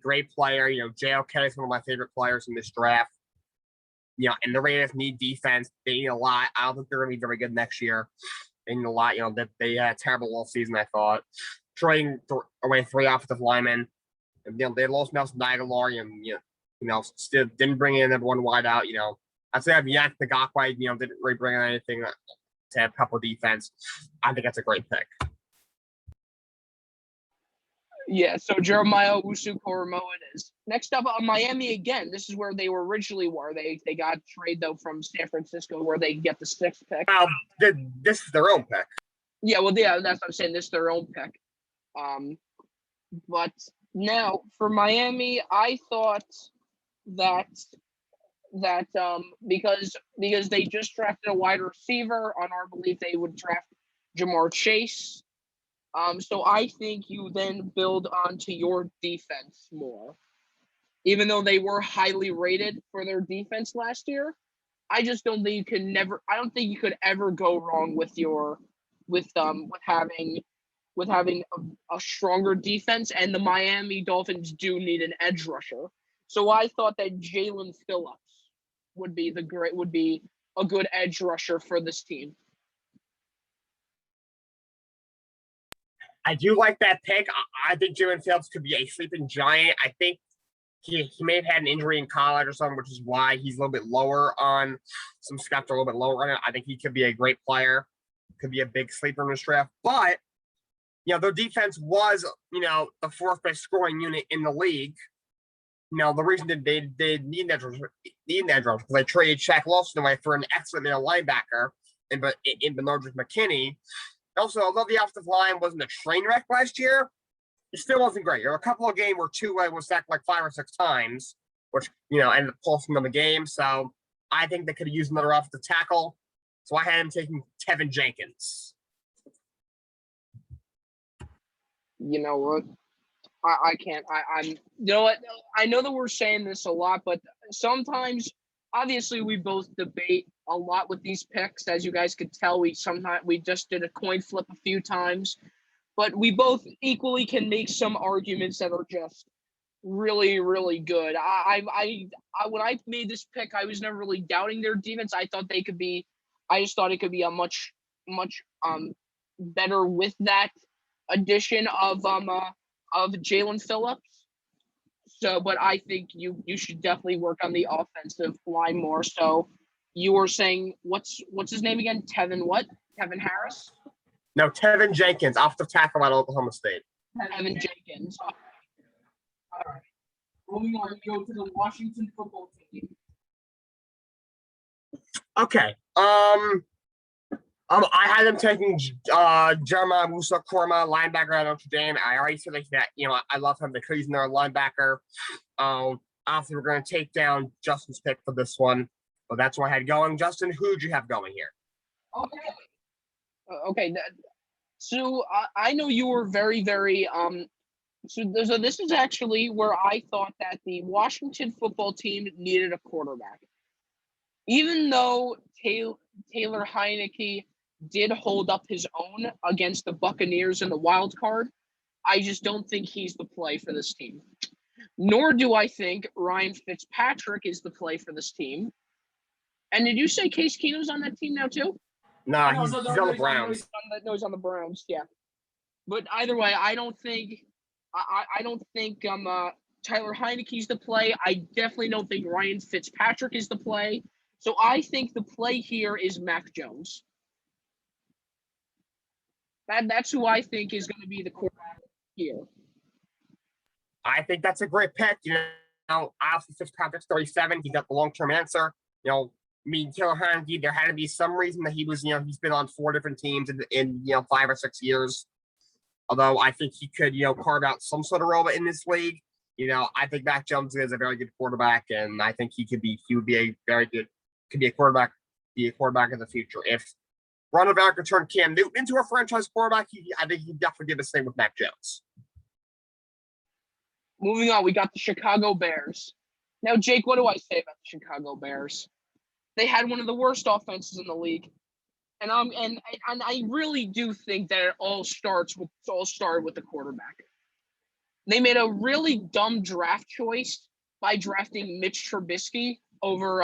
great player. J.L. Kelly is one of my favorite players in this draft. And the Raiders need defense. They need a lot. I don't think they're going to be very good next year. They need a lot. They had a terrible all season, I thought. Trading away 3 offensive linemen. And, they lost Nelson Aguilar and, still didn't bring in number 1 wideout. I'd say Yannick Ngakoue, didn't really bring in anything to have a couple of defense. I think that's a great pick. Yeah, so Jeremiah Owusu-Koramoah it is. Next up, Miami again. This is where they were originally were. They got trade though from San Francisco where they get the 6th pick. Well, this is their own pick. Yeah, well, yeah, that's what I'm saying. This is their own pick. But now for Miami, I thought that because they just drafted a wide receiver on our belief they would draft Jamar Chase. So I think you then build onto your defense more. Even though they were highly rated for their defense last year, I just don't think you could ever go wrong with having a stronger defense, and the Miami Dolphins do need an edge rusher. So I thought that Jalen Phillips would be a good edge rusher for this team. I do like that pick. I think Jalen Phillips could be a sleeping giant. I think he may have had an injury in college or something, which is why he's a little bit lower on some scouts are a little bit lower on it. I think he could be a great player, could be a big sleeper in this draft. But their defense was, the 4th best scoring unit in the league. The reason that they need that because they traded Shaq Lawson away for an excellent middle linebacker in Benardrick McKinney. Also, although the offensive line wasn't a train wreck last year, it still wasn't great. There were a couple of games where Tua was sacked like 5 or 6 times, which, ended up costing them the game. So I think they could have used another offensive tackle. So I had him taking Tevin Jenkins. You know what? I can't. I'm. You know what? I know that we're saying this a lot, but sometimes, obviously, we both debate a lot with these picks. As you guys could tell, we just did a coin flip a few times, but we both equally can make some arguments that are just really, really good. When I made this pick, I was never really doubting their defense. I thought they could be. I just thought it could be a much better with that addition of Jalen Phillips. So, but I think you should definitely work on the offensive line more. So, you were saying what's his name again? Tevin Harris? No, Tevin Jenkins, offensive tackle at Oklahoma State. Tevin Jenkins. All right. Moving on, we go to the Washington football team. Okay. I had them taking Jeremiah Owusu-Koramoah, linebacker at Notre Dame. I already said that, I love him because he's their linebacker. Obviously, we're going to take down Justin's pick for this one. But that's what I had going. Justin, who'd you have going here? Okay. So I know you were very, very So this is actually where I thought that the Washington football team needed a quarterback. Even though Taylor Heinicke did hold up his own against the Buccaneers in the wild card, I just don't think he's the play for this team. Nor do I think Ryan Fitzpatrick is the play for this team. And did you say Case Keenum's on that team now too? No, he's on the Browns. He's on the Browns, yeah. But either way, I don't think Tyler Heinicke's the play. I definitely don't think Ryan Fitzpatrick is the play. So I think the play here is Mac Jones. That's who I think is going to be the quarterback here. I think that's a great pick. Obviously Fitzpatrick's 37. He got the long-term answer. Taylor Heinicke, there had to be some reason that he was, he's been on 4 different teams in 5 or 6 years. Although I think he could, carve out some sort of role in this league. I think Mac Jones is a very good quarterback, and I think he would be a very good, could be a quarterback in the future. If Ron Rivera could turn Cam Newton into a franchise quarterback, I think he'd definitely do the same with Mac Jones. Moving on, we got the Chicago Bears. Now, Jake, what do I say about the Chicago Bears? They had one of the worst offenses in the league. And I really do think that it all started with the quarterback. They made a really dumb draft choice by drafting Mitch Trubisky over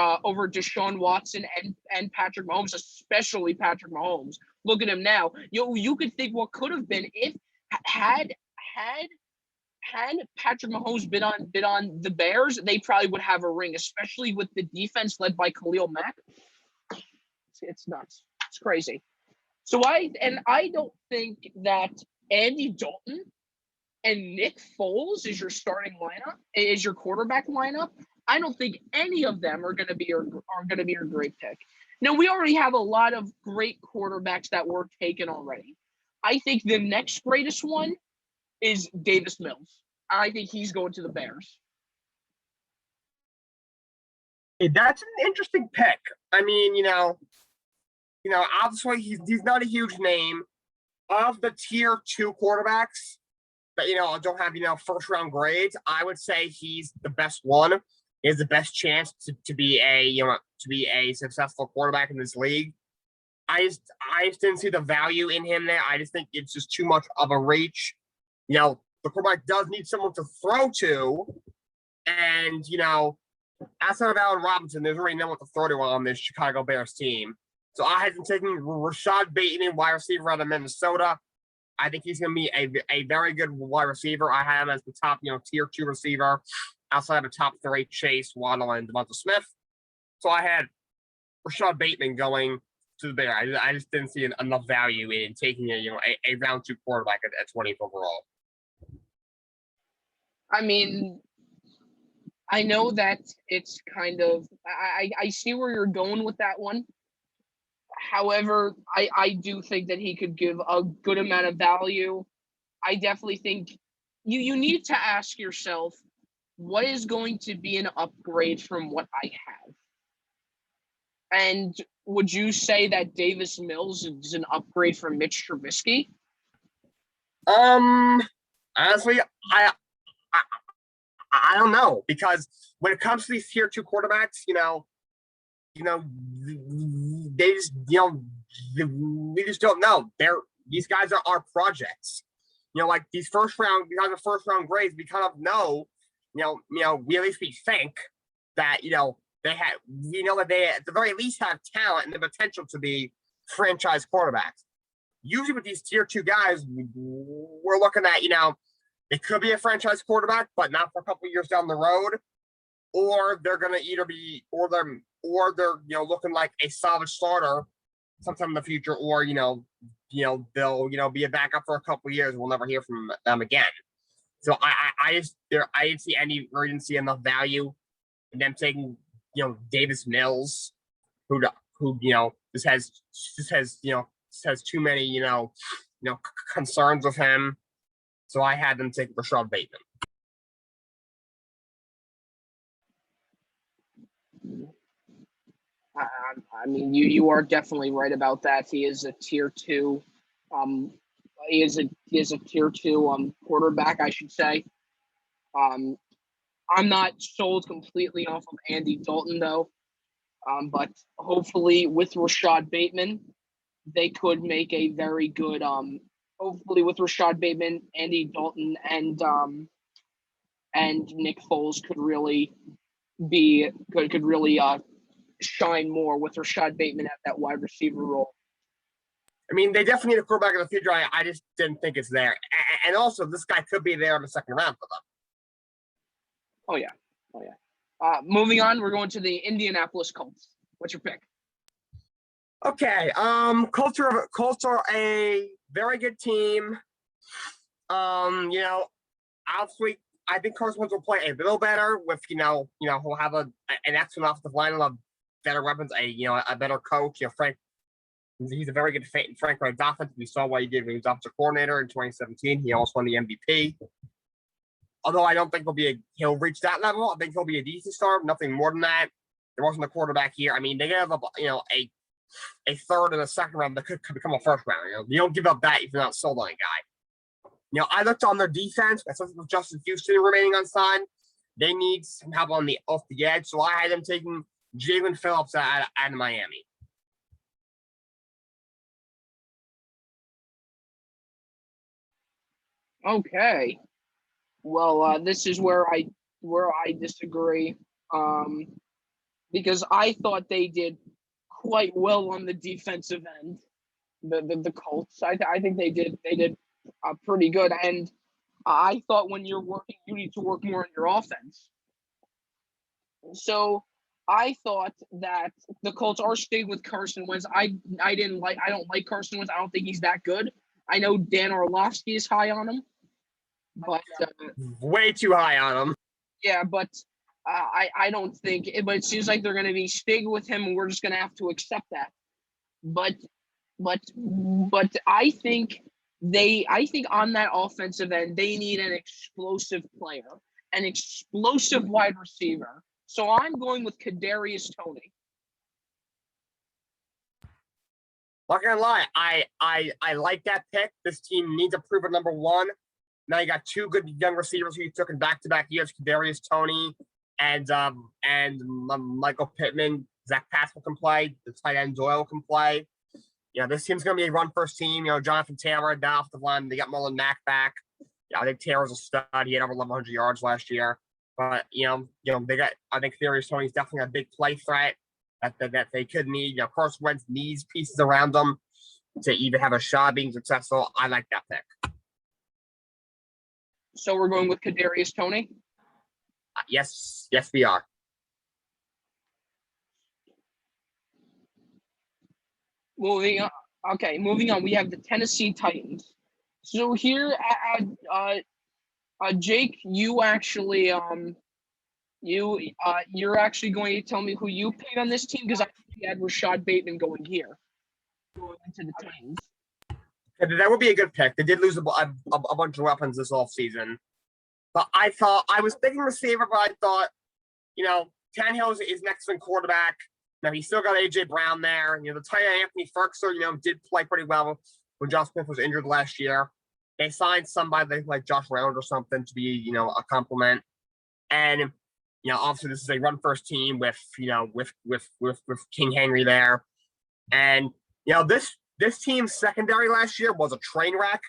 Deshaun Watson and Patrick Mahomes, especially Patrick Mahomes. Look at him now. You could think what could have been if had Patrick Mahomes been on the Bears, they probably would have a ring, especially with the defense led by Khalil Mack. It's nuts. It's crazy. I don't think that Andy Dalton and Nick Foles is your starting lineup, is your quarterback lineup. I don't think any of them are going to be your great pick. Now, we already have a lot of great quarterbacks that were taken already. I think the next greatest one is Davis Mills. I think he's going to the Bears. Hey, that's an interesting pick. I mean, obviously he's not a huge name. Of the tier 2 quarterbacks that don't have first round grades, I would say he's the best one. He has the best chance to be a successful quarterback in this league. I just didn't see the value in him there. I just think it's just too much of a reach. The quarterback does need someone to throw to, and outside of Allen Robinson, there's really no one to throw to on this Chicago Bears team. So I had him taking Rashad Bateman, wide receiver out of Minnesota. I think he's going to be a very good wide receiver. I have him as the top, tier 2 receiver outside of the top 3, Chase, Waddle, and Devonta Smith. So I had Rashad Bateman going to the Bears. I just didn't see enough value in taking a round 2 quarterback at 20th overall. I mean, I know that it's kind of I see where you're going with that one. However, I do think that he could give a good amount of value. I definitely think you need to ask yourself, what is going to be an upgrade from what I have? And would you say that Davis Mills is an upgrade from Mitch Trubisky? Honestly, I don't know, because when it comes to these tier 2 quarterbacks, they just we just don't know. These guys are projects. Like these first round grades, we kind of know. We at least we think that they have that they at the very least have talent and the potential to be franchise quarterbacks. Usually with these tier 2 guys, we're looking at they could be a franchise quarterback, but not for a couple of years down the road, or they're going to either be or they're looking like a solid starter sometime in the future, or they'll be a backup for a couple of years. We'll never hear from them again. So I didn't see any urgency, enough value in them taking Davis Mills, who just has too many concerns with him. So I had them take Rashad Bateman. I mean, you are definitely right about that. He is a tier 2. He is a tier 2 quarterback, I should say. I'm not sold completely off of Andy Dalton though. But hopefully with Rashad Bateman, they could make a very good. Hopefully with Rashad Bateman, Andy Dalton, and Nick Foles could really shine more with Rashad Bateman at that wide receiver role. I mean, they definitely need a quarterback in the future. I just didn't think it's there. And also, this guy could be there in the second round for them. Oh, yeah. Moving on, we're going to the Indianapolis Colts. What's your pick? Okay. Colts are a very good team. Obviously, I think Carson Wentz will play a little better with, he'll have an excellent offensive line, a better weapons, a better coach. Frank, he's a very good fit in Frank Reich's offense. We saw what he did when he was offensive coordinator in 2017. He also won the MVP. Although I don't think he'll reach that level. I think he'll be a decent star, nothing more than that. There wasn't a quarterback here. I mean, they have a third and a second round that could become a first round. You don't give up that if you're not sold on a guy. I looked on their defense, especially with Justin Houston remaining unsigned. They need some help off the edge, so I had them taking Jalen Phillips out of Miami. Okay. Well, this is where I disagree, because I thought they did quite well on the defensive end. The Colts, I think they did pretty good, and I thought when you're working, you need to work more on your offense. So I thought that the Colts are staying with Carson Wentz. I don't like Carson Wentz. I don't think he's that good. I know Dan Orlovsky is high on him, but Way too high on him. yeah, but I don't think. But it seems like they're going to be staying with him, and we're just going to have to accept that. But I think on that offensive end they need an explosive player, an explosive wide receiver. So I'm going with Kadarius Toney. Not gonna lie, I like that pick. This team needs a proven number one. Now you got two good young receivers who you took in back-to-back years: Kadarius Toney and Michael Pittman. Zach Pascal can play. The tight end Doyle can play. This team's gonna be a run-first team. Jonathan Taylor at the offensive line. They got Marlon Mack back. I think Taylor's a stud. He had over 1,100 yards last year. But they got. I think Kadarius Toney's definitely a big play threat that they could need. Carson Wentz needs pieces around them to even have a shot being successful. I like that pick. So we're going with Kadarius Toney? Yes, we are. Moving on. Okay, moving on. We have the Tennessee Titans. So here, Jake, you actually you're actually going to tell me who you picked on this team, because I think you had Rashad Bateman going into the Titans. That would be a good pick. They did lose a bunch of weapons this offseason. But I was thinking receiver, but I thought, Tannehill is next in quarterback. Now he's still got A.J. Brown there. The tight end Anthony Ferguson, did play pretty well when Josh Smith was injured last year. They signed somebody like Josh Reynolds or something to be, a compliment. And obviously this is a run first team with King Henry there. And this team's secondary last year was a train wreck.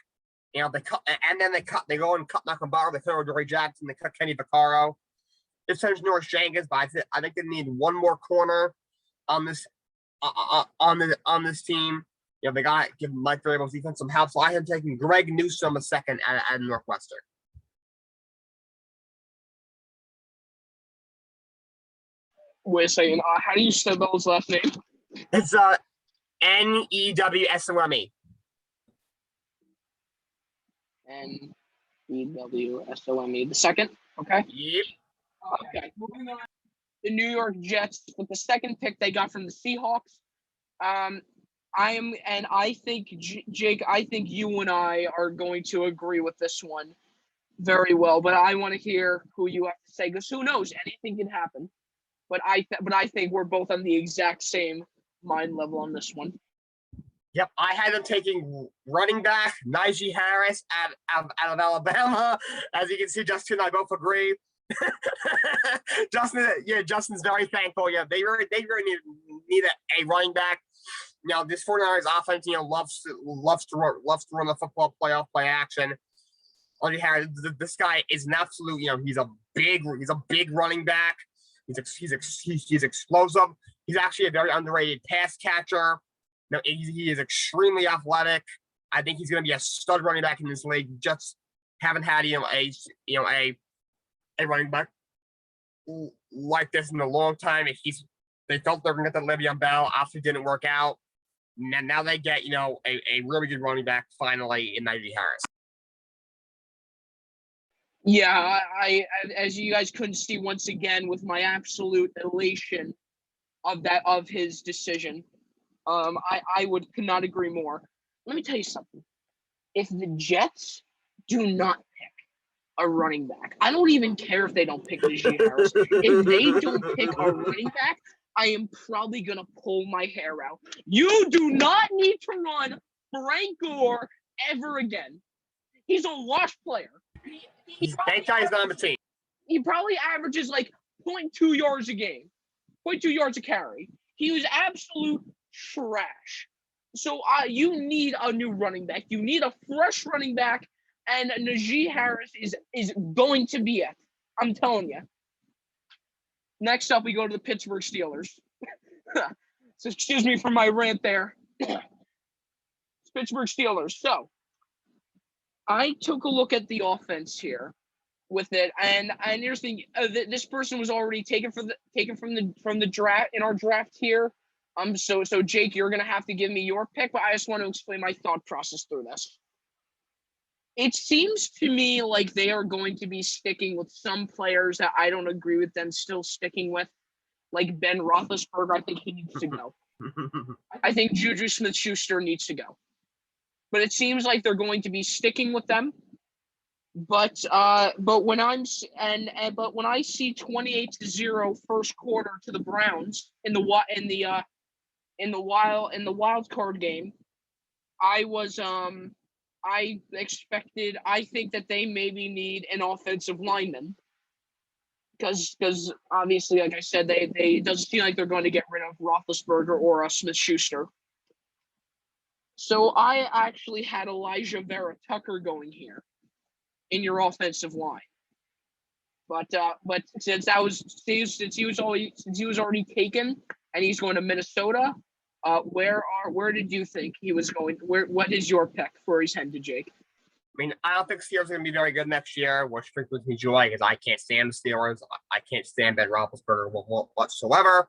They go and cut Malcolm Butler, they throw Dory Jackson, they cut Kenny Vaccaro. This time's Norris Jenkins, but I think they need one more corner on this team. They got to give Mike Vrabel's defense some help. So I am taking Greg Newsome a second at Northwestern. Wait a second. How do you spell his last name? It's Newsome. Newsome. The second? Okay. Yep. Okay. Moving on. The New York Jets with the second pick they got from the Seahawks. I think Jake, I think you and I are going to agree with this one very well. But I want to hear who you have to say, because who knows? Anything can happen. But I think we're both on the exact same mind level on this one. Yep, I had them taking running back Najee Harris out of Alabama. As you can see, Justin and I both agree. Justin's very thankful. Yeah, they really need a running back. This 49ers offense, loves to run the football, playoff play action. This guy is an absolute, he's a big running back. He's explosive. He's actually a very underrated pass catcher. He is extremely athletic. I think he's going to be a stud running back in this league. Just haven't had a running back like this in a long time. They felt they were going to get the Le'Veon Bell. Obviously, didn't work out. Now they get a really good running back finally in Najee Harris. Yeah, I as you guys couldn't see once again with my absolute elation of his decision. I could not agree more. Let me tell you something. If the Jets do not pick a running back, I don't even care if they don't pick Najee Harris. If they don't pick a running back, I am probably going to pull my hair out. You do not need to run Frank Gore ever again. He's a washed player. That guy's not on the team. He probably averages like 0.2 yards a game, 0.2 yards a carry. He was absolute trash. So you need a new running back. You need a fresh running back, and Najee Harris is going to be it. I'm telling you. Next up, we go to the Pittsburgh Steelers. So excuse me for my rant there. Pittsburgh Steelers. So I took a look at the offense here, with it. And here's the thing: this person was already taken from the draft in our draft here. So Jake, you're gonna have to give me your pick, but I just want to explain my thought process through this. It seems to me like they are going to be sticking with some players that I don't agree with them still sticking with, like Ben Roethlisberger. I think he needs to go. I think Juju Smith-Schuster needs to go. But it seems like they're going to be sticking with them. But when I see 28-0 first quarter to the Browns in the wild card game, I think that they maybe need an offensive lineman because obviously, like I said, they it doesn't seem like they're going to get rid of Roethlisberger or Smith-Schuster. So I actually had Elijah Vera Tucker going here in your offensive line, but since he was already taken and he's going to Minnesota, where did you think he was going? What is your pick for he's headed to, Jake? I mean, I don't think Steelers are going to be very good next year, which brings me joy because I can't stand the Steelers. I can't stand Ben Roethlisberger whatsoever.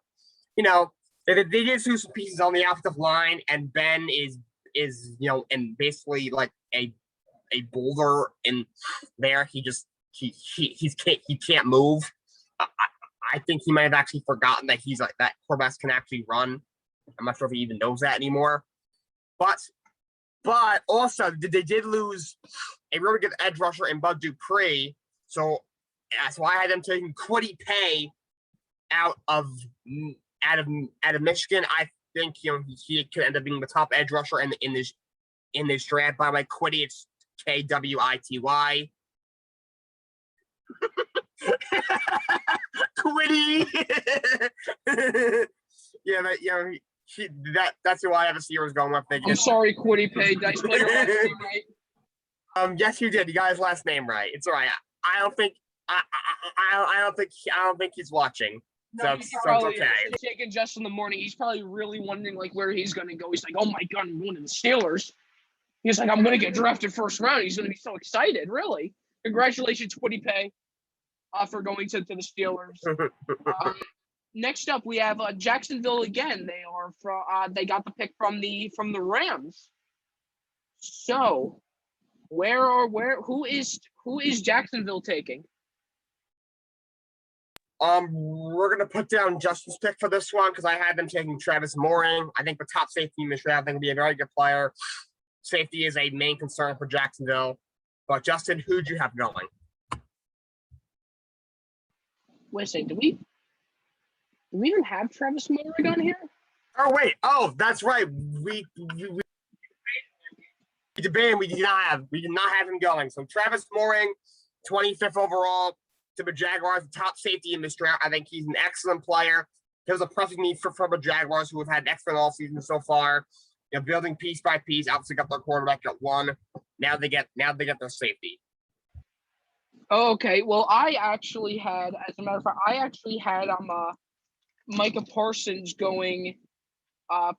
You know, they did lose some pieces on the offensive line, and Ben is and basically like a boulder in there. He can't move. I think he might have actually forgotten that he's like that quarterbacks can actually run. I'm not sure if he even knows that anymore. But also they did lose a really good edge rusher in Bud Dupree. So I had them taking Kwity Paye out of Michigan. I think he could end up being the top edge rusher in this draft. By the way, Kwity, it's Kwity. Kwity. That's who I have a Steelers going with. I'm sorry, Kwity Paye. Did I spell your last name right? Yes, you did. You got his last name right. It's all right. I don't think he's watching. No, he's probably okay. Taking just in the morning. He's probably really wondering like where he's gonna go. He's like, oh my god, I'm going to the Steelers. He's like, I'm gonna get drafted first round. He's gonna be so excited. Really, congratulations, Kwity Paye, for going to the Steelers. Next up, we have Jacksonville again. They got the pick from the Rams. So, who is Jacksonville taking? We're gonna put down Justin's pick for this one because I had them taking Travis Mooring. I think the top safety in this draft, I think, will be a very good player. Safety is a main concern for Jacksonville. But Justin, who'd you have going? Wait a second, do we even have Travis Mooring on here? Oh wait, that's right. We debated. We did not have him going. So Travis Mooring, 25th overall to the Jaguars, the top safety in this draft. I think he's an excellent player. There's a pressing need for the Jaguars, who have had an excellent all season so far. Building piece by piece. Obviously got their quarterback at one. Now they get their safety. Oh, okay. Well, I actually had, as a matter of fact, Micah Parsons going. I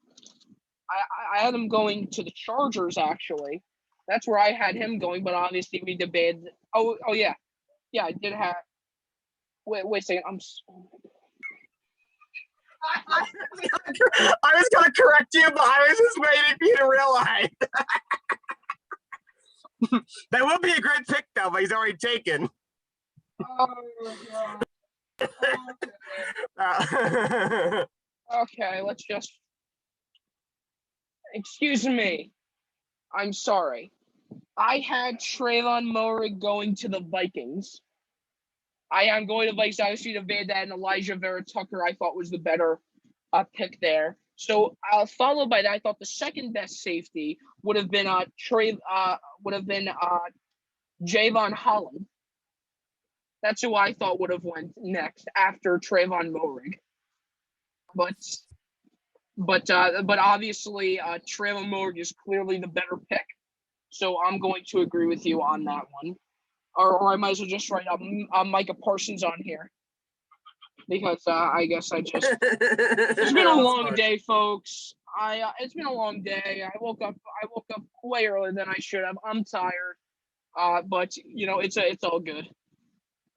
had him going to the Chargers. Actually, that's where I had him going. But obviously, we debated. Oh yeah, I did have. Wait a second. I was gonna correct you, but I was just waiting for you to realize. That would be a great pick, though, but he's already taken. Oh, God. Okay, let's just. Excuse me. I'm sorry. I had Trayvon Moehrig going to the Vikings. I am going to Vikings. I should have made that, and Elijah Vera Tucker I thought was the better pick there. So followed by that, I thought the second best safety would have been Javon Holland. That's who I thought would have went next after Trayvon Moehrig. But obviously Trayvon Moehrig is clearly the better pick. So I'm going to agree with you on that one. Or I might as well just write up Micah Parsons on here. Because I guess I just it's been a long day, folks. It's been a long day. I woke up way earlier than I should have. I'm tired. But it's all good.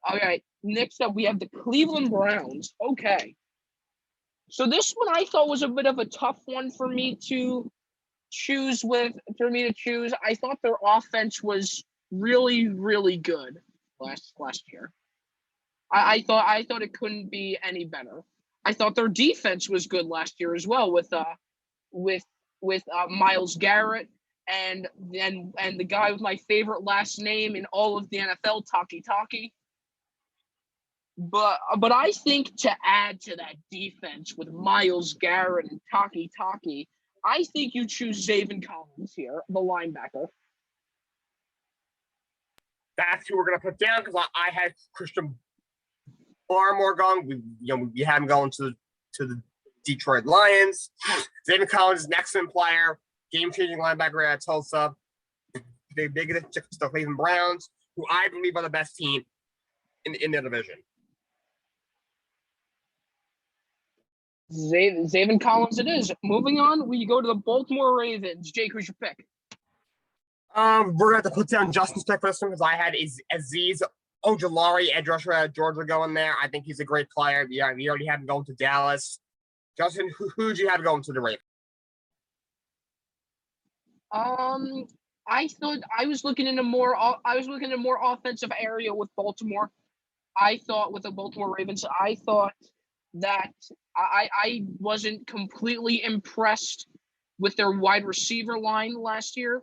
All right. Next up, we have the Cleveland Browns. Okay. So this one I thought was a bit of a tough one for me to choose with. For me to choose, I thought their offense was really, really good last year. I thought it couldn't be any better. I thought their defense was good last year as well with Myles Garrett and the guy with my favorite last name in all of the NFL, Taki. But I think to add to that defense with Myles Garrett and Taki, I think you choose Zaven Collins here, the linebacker. That's who we're gonna put down because I had Christian Barmore going. We had him going to the Detroit Lions. Zaven Collins is an excellent player, game-changing linebacker at Tulsa. They get it to the Cleveland Browns, who I believe are the best team in their division. Zaven Collins it is. Moving on, we go to the Baltimore Ravens. Jake, who's your pick? We're gonna have to put down Justin's pick for this one because I had Azeez Ojulari, edge rusher at Georgia, going there. I think he's a great player. Yeah, we already have him going to Dallas. Justin, who'd you have going to the Ravens? I thought I was looking into more. I was looking at more offensive area with Baltimore. I thought with the Baltimore Ravens, I thought that I wasn't completely impressed with their wide receiver line last year.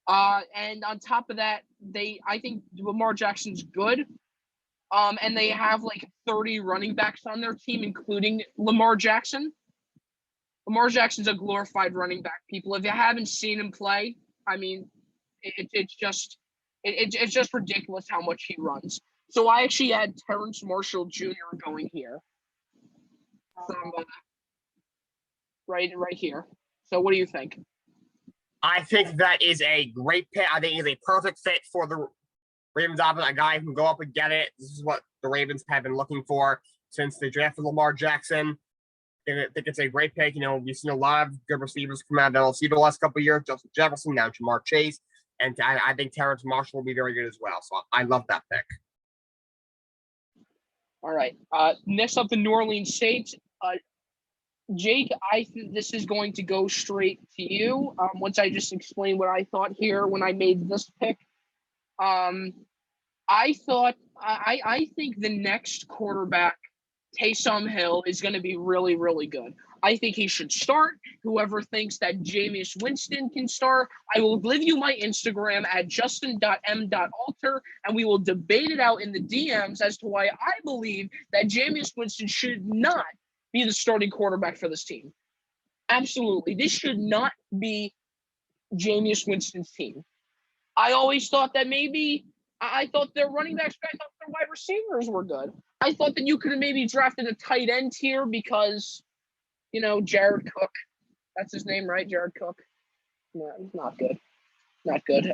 And on top of that, I think Lamar Jackson's good. And they have like 30 running backs on their team, including Lamar Jackson. Lamar Jackson's a glorified running back. People, if you haven't seen him play, I mean, it's just ridiculous how much he runs. So I actually had Terrence Marshall Jr. going here from right here. So what do you think? I think that is a great pick. I think he's a perfect fit for the Ravens offense. A guy who can go up and get it. This is what the Ravens have been looking for since they drafted Lamar Jackson. I think it's a great pick. We've seen a lot of good receivers come out of LSU the last couple of years. Justin Jefferson, now Jamar Chase. And I think Terrence Marshall will be very good as well. So I love that pick. All right. Next up, the New Orleans Saints. Jake, I think this is going to go straight to you. Once I just explain what I thought here when I made this pick. I think the next quarterback, Taysom Hill, is going to be really, really good. I think he should start. Whoever thinks that Jameis Winston can start, I will give you my Instagram at justin.m.alter, and we will debate it out in the DMs as to why I believe that Jameis Winston should not be the starting quarterback for this team. Absolutely. This should not be Jameis Winston's team. I always thought that maybe I thought their running backs, I thought their wide receivers were good. I thought that you could have maybe drafted a tight end here because, Jared Cook. That's his name, right? Jared Cook. No, not good. Not good.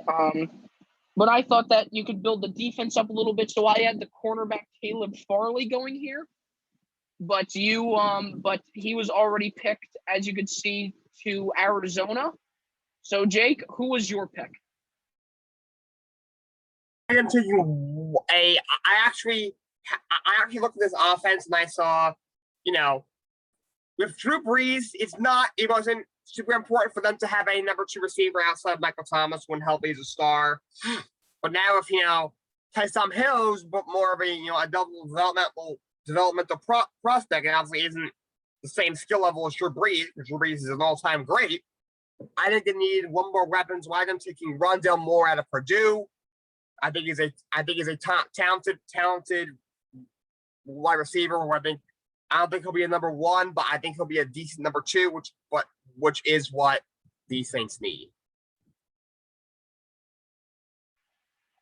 But I thought that you could build the defense up a little bit. So I had the cornerback Caleb Farley going here. But he was already picked, as you could see, to Arizona. So Jake, who was your pick? I am taking I actually looked at this offense and I saw, with Drew Brees, it wasn't super important for them to have a number 2 receiver outside of Michael Thomas when healthy as a star. But now if, Taysom Hill's but more of a double developmental prospect, and obviously isn't the same skill level as Drew Brees, because Drew Brees is an all-time great. I think they need one more weapon, so I'm taking Rondale Moore out of Purdue. I think he's a talented wide receiver. I don't think he'll be a number 1, but I think he'll be a decent number 2, which is what the Saints need.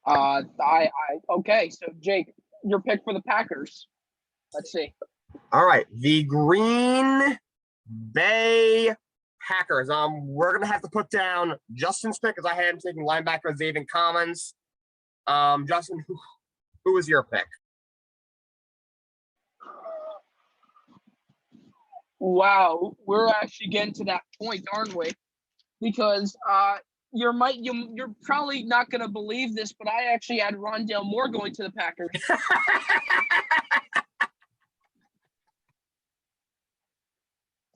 Okay. So Jake, your pick for the Packers. Let's see. All right, the Green Bay Packers. We're gonna have to put down Justin's pick because I had him taking linebacker Zaven Collins. Justin, who was your pick? Wow, we're actually getting to that point, aren't we? Because you're probably not gonna believe this, but I actually had Rondale Moore going to the Packers.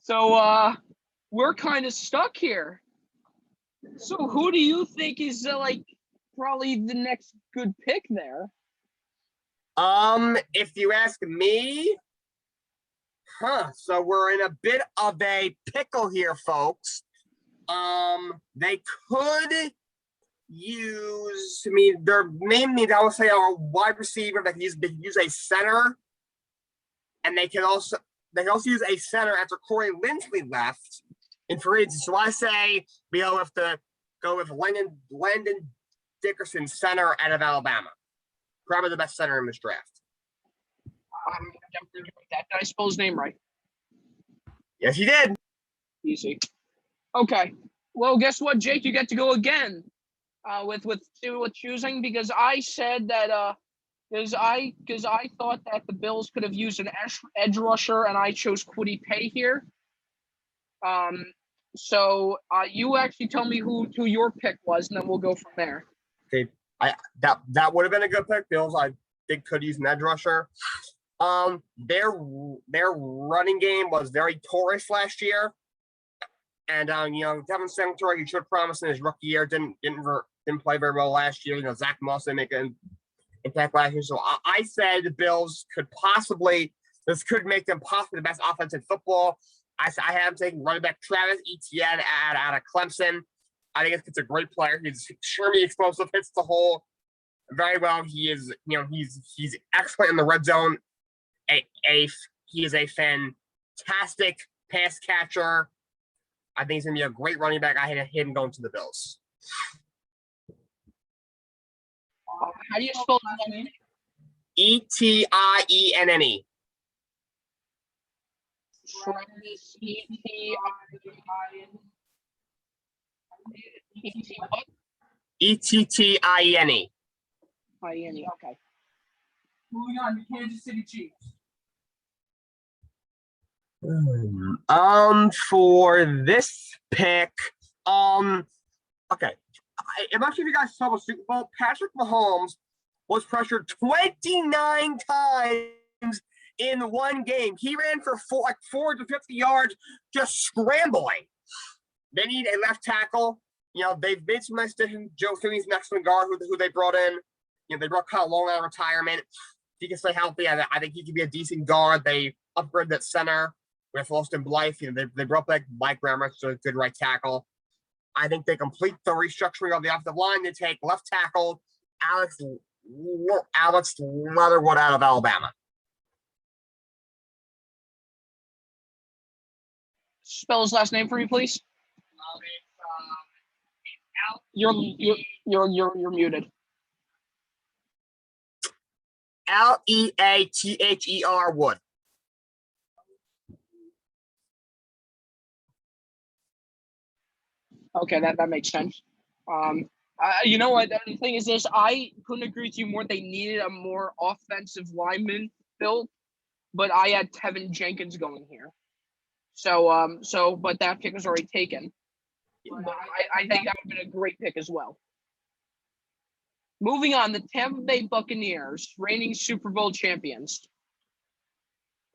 So we're kind of stuck here. So who do you think is like probably the next good pick there? If you ask me, so we're in a bit of a pickle here, folks. They could use, I mean, they're mainly, I would say, a wide receiver. They can use a center, and they can also use a center after Corey Linsley left in free agency. So I say we have to go with Landon Dickerson, center out of Alabama. Probably the best center in this draft. I'm definitely doing that. Did I spell his name right? Yes, he did. Easy. Okay. Well, guess what, Jake? You get to go again with choosing, because I said that because I thought that the Bills could have used an edge rusher, and I chose Kwity Paye here. So you actually tell me who your pick was, and then we'll go from there. Okay, that would have been a good pick. Bills, I think, could use an edge rusher. Their running game was very porous last year, and Devin Singletary, he showed promise in his rookie year. Didn't play very well last year. Zach Moss didn't make an impact last year. So I said the Bills could make them possibly the best offense in football. I have him taking running back Travis Etienne out of Clemson. I think it's a great player. He's extremely explosive, hits the hole very well. He is, he's excellent in the red zone. He is a fantastic pass catcher. I think he's gonna be a great running back. I had him going to the Bills. How do you spell his name? Etienne. Travis Etienne. Okay. Moving on to Kansas City Chiefs. For this pick, okay. I'm not sure if you guys saw the Super Bowl. Patrick Mahomes was pressured 29 times in one game. He ran for 450 yards just scrambling. They need a left tackle. They've made some nice additions. Joe Finney's next one guard, who they brought in. They brought Kyle Long out of retirement. If he can stay healthy, I think he could be a decent guard. They upgraded that center with Austin Blythe. They brought back Mike Brammer, so a good right tackle. I think they complete the restructuring of the offensive line. They take left tackle Alex Leatherwood out of Alabama. Spell his last name for me, please. You're muted. Leather Wood. Okay, that makes sense. You know what? The thing is this, I couldn't agree with you more. They needed a more offensive lineman built, but I had Tevin Jenkins going here. But that pick was already taken. But I think that would have been a great pick as well. Moving on, the Tampa Bay Buccaneers, reigning Super Bowl champions.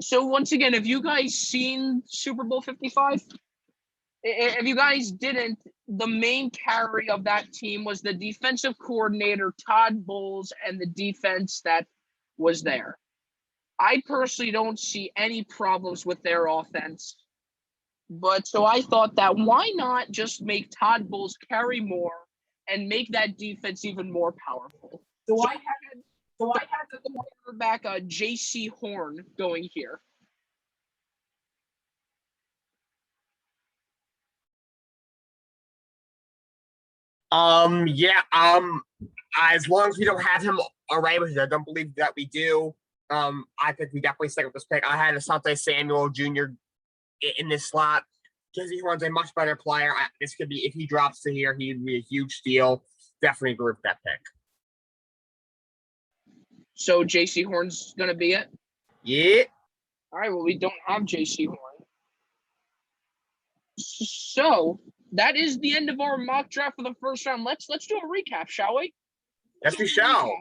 So once again, have you guys seen Super Bowl 55? If you guys didn't, the main carry of that team was the defensive coordinator, Todd Bowles, and the defense that was there. I personally don't see any problems with their offense. But so I thought that why not just make Todd Bowles carry more and make that defense even more powerful? So I had the quarterback J.C. Horn going here. As long as we don't have him already, which I don't believe that we do, I think we definitely stick with this pick. I had Asante Samuel Jr. in this slot. J.C. Horn's a much better player. This could be, if he drops to here, he'd be a huge steal. Definitely agree with that pick. So J.C. Horn's going to be it? Yeah. All right, well, we don't have J.C. Horn. So that is the end of our mock draft for the first round. Let's do a recap, shall we? Yes, we shall.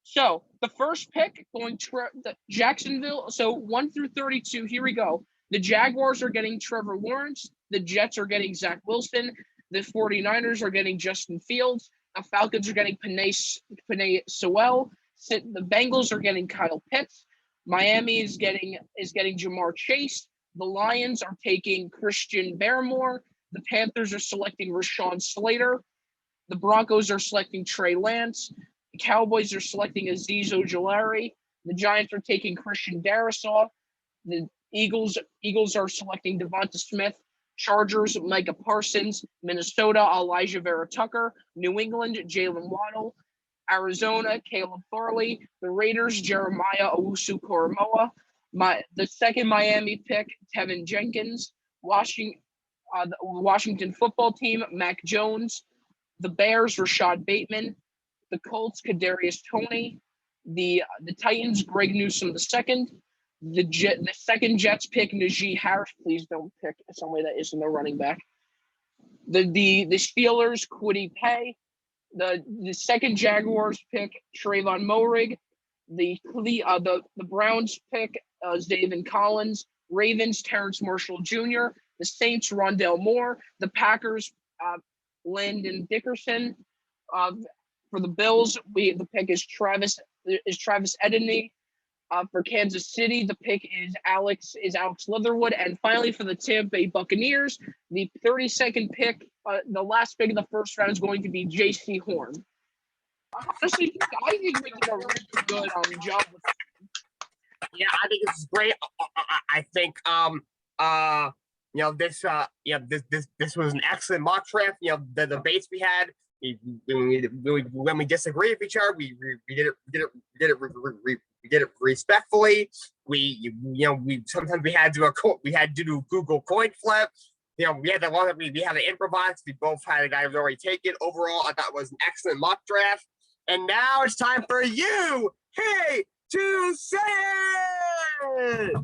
So the first pick going to the Jacksonville. So 1 through 32. Here we go. The Jaguars are getting Trevor Lawrence. The Jets are getting Zach Wilson. The 49ers are getting Justin Fields. The Falcons are getting Penei Sewell. The Bengals are getting Kyle Pitts. Miami is getting Jamar Chase. The Lions are taking Christian Barmore. The Panthers are selecting Rashawn Slater. The Broncos are selecting Trey Lance. The Cowboys are selecting Azeez Ojulari. The Giants are taking Christian Darrisaw. The Eagles are selecting Devonta Smith. Chargers, Micah Parsons. Minnesota, Elijah Vera Tucker. New England, Jalen Waddle. Arizona, Caleb Farley. The Raiders, Jeremiah Owusu-Koramoah. The second Miami pick, Tevin Jenkins. The Washington football team, Mac Jones. The Bears, Rashad Bateman. The Colts, Kadarius Toney. The Titans, Greg Newsome II. The second Jets pick, Najee Harris. Please don't pick somebody that isn't a running back. The Steelers, Kwity Paye. The second Jaguars pick, Trayvon Moehrig. The Browns pick, Zaven Collins. Ravens, Terrence Marshall Jr. The Saints, Rondale Moore. The Packers, Landon Dickerson. For the Bills, the pick is Travis Etienne. For Kansas City, the pick is Alex Leatherwood. And finally, for the Tampa Bay Buccaneers, the 32nd pick, the last pick of the first round is going to be J.C. Horn. Honestly, I think we did a really good job with that. Yeah, I think it's great. I think this was an excellent mock draft. The debates we had, when we disagree with each other, we did it respectfully. We sometimes we had to do Google coin flip. We had to improvise. We both had a guy who's already taken. Overall, I thought it was an excellent mock draft. And now it's time for you, hey, to say it.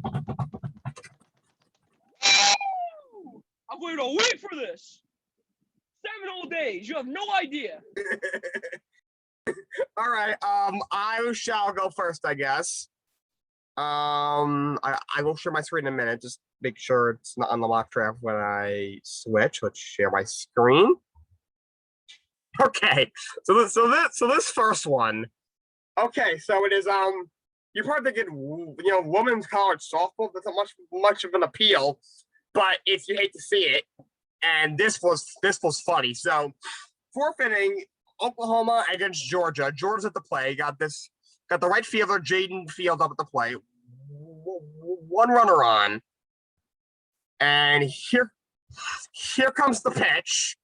I've waited a week for this. 7 whole days. You have no idea. All right. I shall go first, I guess. I will share my screen in a minute. Just make sure it's not on the mock draft when I switch. Let's share my screen. Okay. So this first one. Okay. So it is you're probably thinking women's college softball doesn't much of an appeal, but if you hate to see it, and this was funny. So fourth inning, Oklahoma against Georgia. Georgia's at the play. Got the right fielder, Jaden Field, up at the play. One runner on. And here comes the pitch.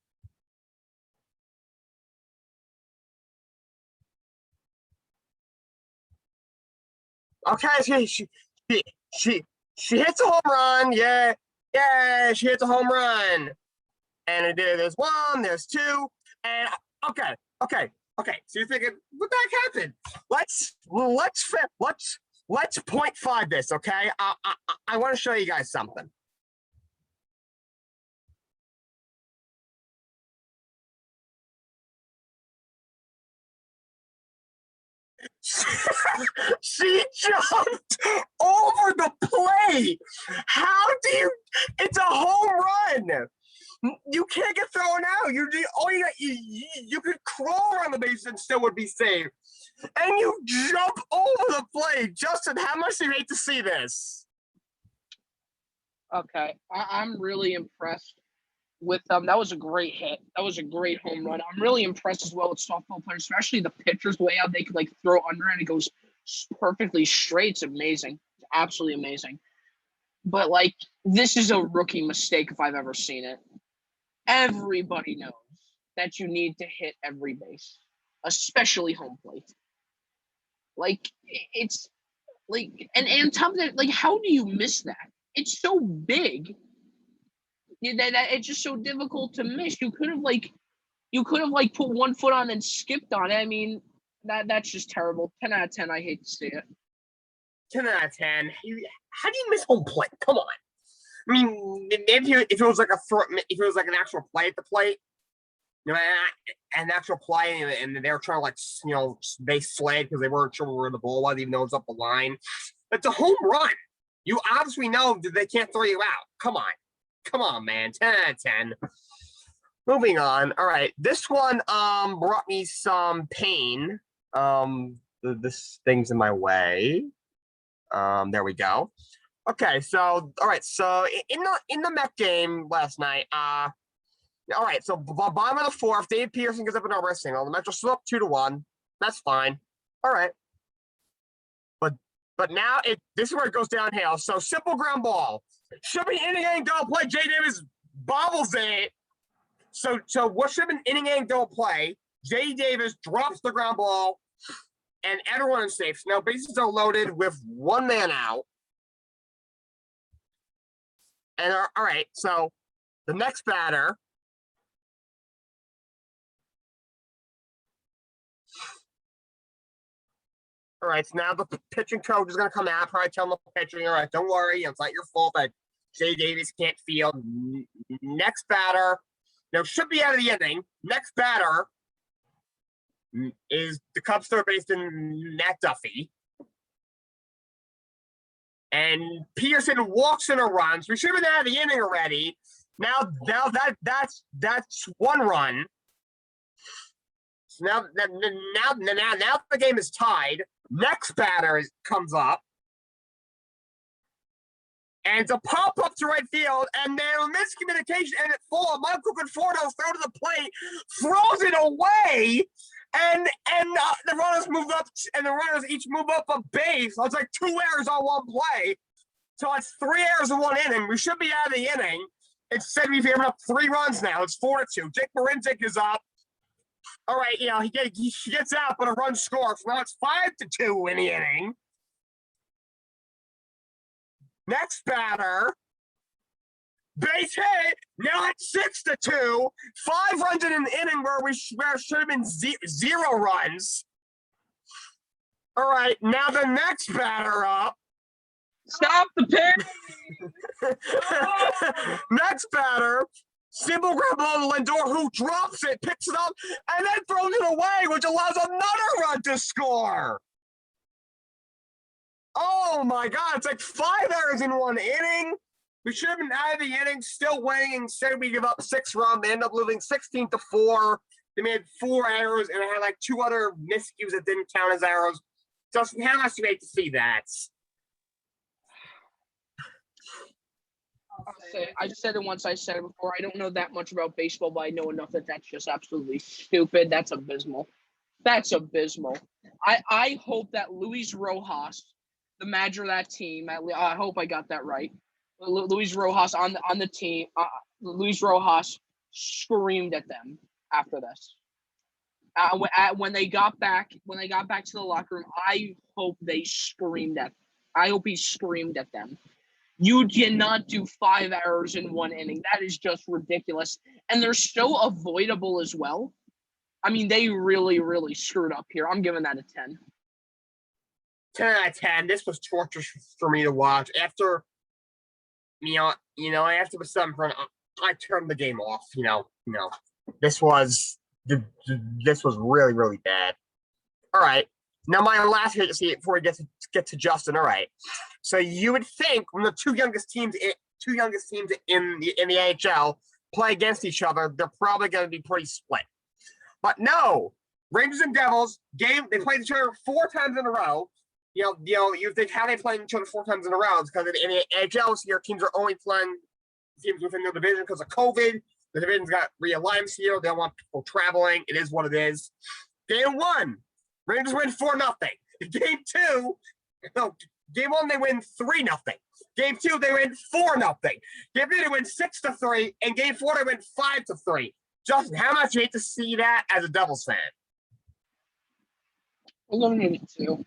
Okay, she hits a home run. Yeah, she hits a home run. And there's one, there's two, and okay. So you're thinking, what the heck happened? Let's 0.5 this, okay? I want to show you guys something. She jumped over the plate. How do you? It's a home run. You can't get thrown out. You could crawl around the base and still would be safe. And you jump over the plate. Justin, how much do you hate to see this? Okay, I'm really impressed with them. That was a great hit. That was a great home run. I'm really impressed as well with softball players, especially the pitchers, the way how they could throw under and it goes perfectly straight. It's amazing. It's absolutely amazing. But this is a rookie mistake if I've ever seen it. Everybody knows that you need to hit every base, especially home plate. It's and on top of that, how do you miss that? It's so big. That it's just so difficult to miss. You could have put one foot on and skipped on it. I mean, that's just terrible. 10 out of 10. I hate to see it. 10 out of 10. How do you miss home plate? Come on. I mean, maybe if it was like if it was like an actual play at the plate, an actual play, and they were trying to they slid because they weren't sure where the ball was, even though it's up the line. It's a home run. You obviously know that they can't throw you out. Come on, man. 10 out of 10. Moving on. All right, this one brought me some pain. This thing's in my way. There we go. Okay, so all right, so in the Met game last night, all right, so bottom of the fourth, Dave Peterson gets up an over single. The Mets are still up 2-1. That's fine. All right, but now this is where it goes downhill. So simple ground ball. Should be inning and go play. Jay Davis bobbles it. So what should have been inning and go play? Jay Davis drops the ground ball, and everyone is safe. So now bases are loaded with one man out. And all right, so the next batter. All right, so now the pitching coach is going to come out, probably tell the pitching, all right, don't worry, it's not your fault that Jay Davis can't field. Next batter, should be out of the inning. Next batter is the Cubs third baseman, Matt Duffy. And Peterson walks in a run. So we should have been out of the inning already. Now that's one run. So now the game is tied. Next batter comes up. And it's a pop-up to right field, and then a miscommunication, and it falls. Michael Conforto throw to the plate, throws it away, and the runners move up, and the runners each move up a base. So it's like 2 errors on one play. So it's 3 errors in one inning. We should be out of the inning. Instead, we've given up 3 runs now. It's 4-2. Jake Marintic is up. All right, he gets out, but a run scores. Now it's 5-2 in the inning. Next batter, base hit. Now it's 6-2. 5 runs in an inning where should have been 0 runs. All right, now the next batter up. Stop the pitch. Next batter, simple ground ball to Lindor, who drops it, picks it up, and then throws it away, which allows another run to score. Oh my God, it's like 5 errors in one inning. We should have been out of the inning, still winning. Instead, we give up 6 runs. They end up losing 16-4. They made 4 errors, and I had like 2 other miscues that didn't count as errors. Justin, how much do you hate to see that? I said it once, I said it before. I don't know that much about baseball, but I know enough that that's just absolutely stupid. That's abysmal. That's abysmal. I hope that Luis Rojas, the manager of that team, I hope I got that right. Luis Rojas on the team. Luis Rojas screamed at them after this. When they got back to the locker room, I hope they screamed at. I hope he screamed at them. You cannot do 5 errors in one inning. That is just ridiculous, and they're so avoidable as well. I mean, they really, really screwed up here. I'm giving that a 10. 10 out of 10. This was torture for me to watch. After, after the 7th run, I turned the game off. This was really, really bad. All right, now my last hit to see it before we get to Justin. All right, so you would think when the two youngest teams in the AHL play against each other, they're probably going to be pretty split. But no, Rangers and Devils they played each other 4 times in a row. You think how they playing each other 4 times in a row is because in the AHL your teams are only playing teams within their division because of COVID. The division's got realignments here. They don't want people traveling. It is what it is. Game 1, Rangers win 4-0. Game 2, Game 1 they win 3-0. Game 2 they win 4-0. Game 3 they win 6-3, and Game 4 they win 5-3. Justin, how much you hate to see that as a Devils fan? Eliminated 2.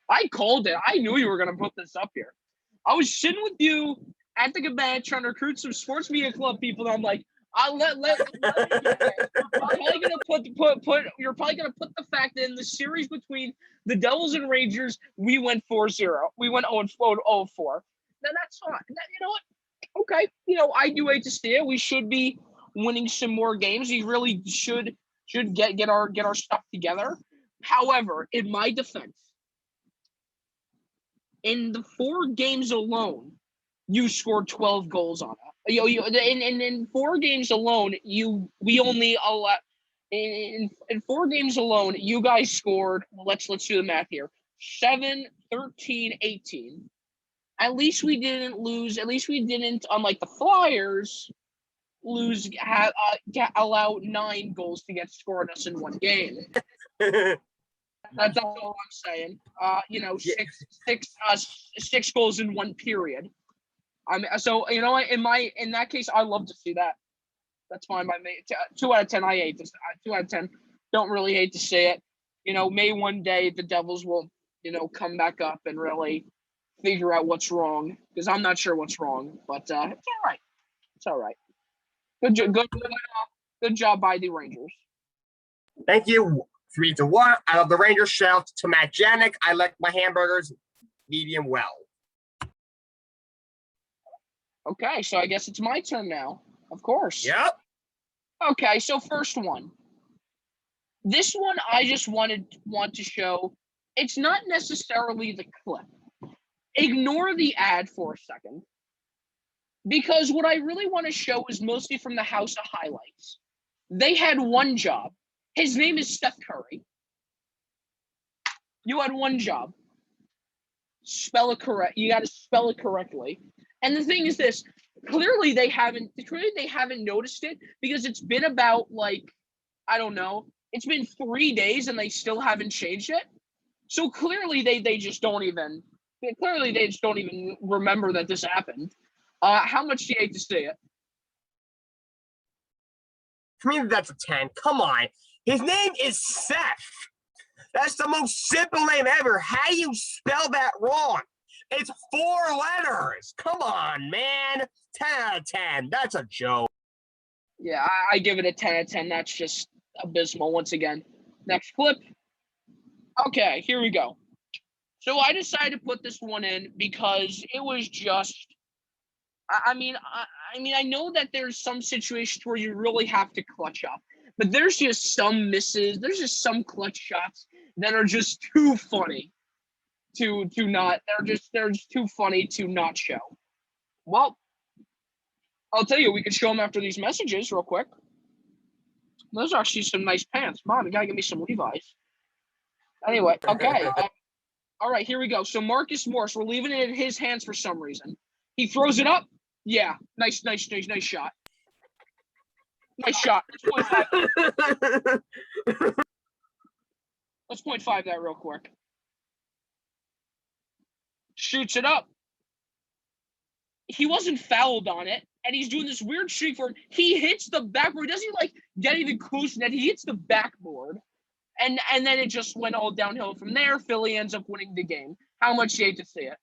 I called it. I knew you were going to put this up here. I was sitting with you at the Cabana trying to recruit some sports media club people. And I'm like, you're probably gonna put the fact that in the series between the Devils and Rangers, we went 4-0. We went 0-4. Now that's fine. You know what? Okay, I do hate to see it. We should be winning some more games. We really should get our stuff together. However, in my defense, in the 4 games alone, you scored 12 goals on us. In 4 games alone, we only allow in 4 games alone, you guys scored. Let's do the math here. 7, 13, 18. At least we didn't lose. At least we didn't, unlike the Flyers, allow 9 goals to get scored on us in one game. That's all I'm saying. Six goals in one period. So in that case, I love to see that. That's fine by me. 2 out of 10. I hate this. 2 out of 10. Don't really hate to see it. May one day the Devils will, come back up and really figure out what's wrong, because I'm not sure what's wrong, but it's all right. It's all right. Good job by the Rangers. Thank you. 3-1. I love the Rangers. Shout to Matt Janik. I like my hamburgers medium well. Okay, so I guess it's my turn now. Of course. Yep. Okay, so first one. This one I just want to show. It's not necessarily the clip. Ignore the ad for a second, because what I really want to show is mostly from the House of Highlights. They had one job. His name is Steph Curry. You had one job. Spell it correct. You got to spell it correctly. And the thing is this, clearly they haven't noticed it, because it's been about, I don't know, it's been 3 days and they still haven't changed it. So clearly they just don't even remember that this happened. How much do you hate to see it? For me, that's a 10. Come on. His name is Seth. That's the most simple name ever. How do you spell that wrong? It's 4 letters. Come on, man. 10 out of 10. That's a joke. Yeah, I give it a 10 out of 10. That's just abysmal once again. Next clip. Okay, here we go. So I decided to put this one in because it was just, I know that there's some situations where you really have to clutch up, but there's just some misses. There's just some clutch shots that are just too funny to not. They're just too funny to not show. Well, I'll tell you, we could show them after these messages real quick. Those are actually some nice pants. Mom, you gotta give me some Levi's. Anyway, okay. All right, here we go. So Marcus Morris, we're leaving it in his hands for some reason. He throws it up. Yeah, nice shot. Nice shot. Let's 0.5 that real quick. Shoots it up. He wasn't fouled on it, and he's doing this weird streak for him. He hits the backboard. He doesn't get even close to that. He hits the backboard. And then it just went all downhill from there. Philly ends up winning the game. How much do you hate to see it?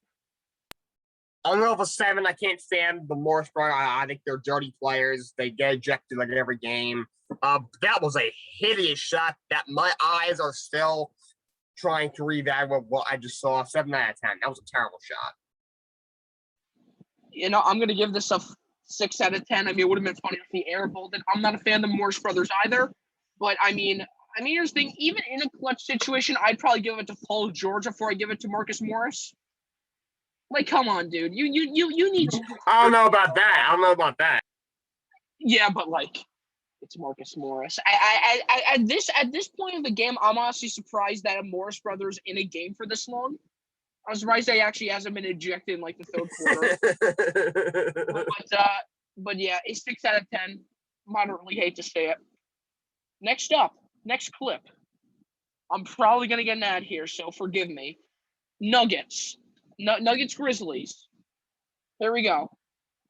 I'm going for 7. I can't stand the Morris brother. I think they're dirty players. They get ejected every game. That was a hideous shot that my eyes are still trying to reevaluate what I just saw. 7 out of 10. That was a terrible shot. I'm going to give this a 6 out of 10. It would have been funny if he airballed it. I'm not a fan of the Morris brothers either. But, here's the thing. Even in a clutch situation, I'd probably give it to Paul George before I give it to Marcus Morris. Come on, dude. You need to. I don't know about that. Yeah, but it's Marcus Morris. At this point of the game, I'm honestly surprised that a Morris brothers in a game for this long. I'm surprised they actually hasn't been ejected in the 3rd quarter. but yeah, a 6 out of 10. Moderately hate to say it. Next clip. I'm probably gonna get an ad here, so forgive me. Nuggets Grizzlies. There we go.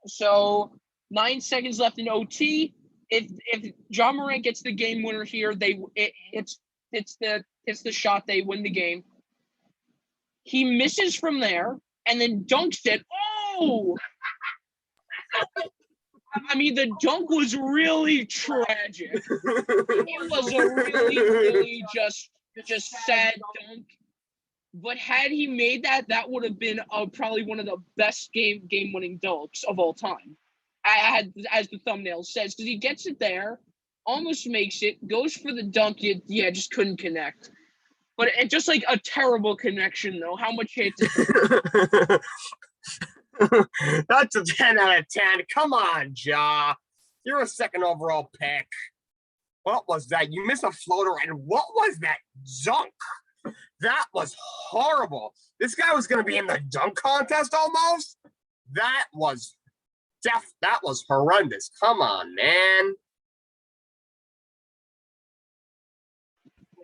So 9 seconds left in OT. If John Morant gets the game winner here, it's the shot, they win the game. He misses from there and then dunks it. Oh! The dunk was really tragic. It was a really, really just sad dunk. But had he made that, that would have been probably one of the best game-winning dunks of all time. As the thumbnail says, because he gets it there, almost makes it, goes for the dunk, just couldn't connect. But it just like a terrible connection, though. How much hate to That's a 10 out of 10. Come on, Ja. You're a second overall pick. What was that? You missed a floater, and what was that dunk? That was horrible. This guy was going to be in the dunk contest almost. That was horrendous. Come on, man.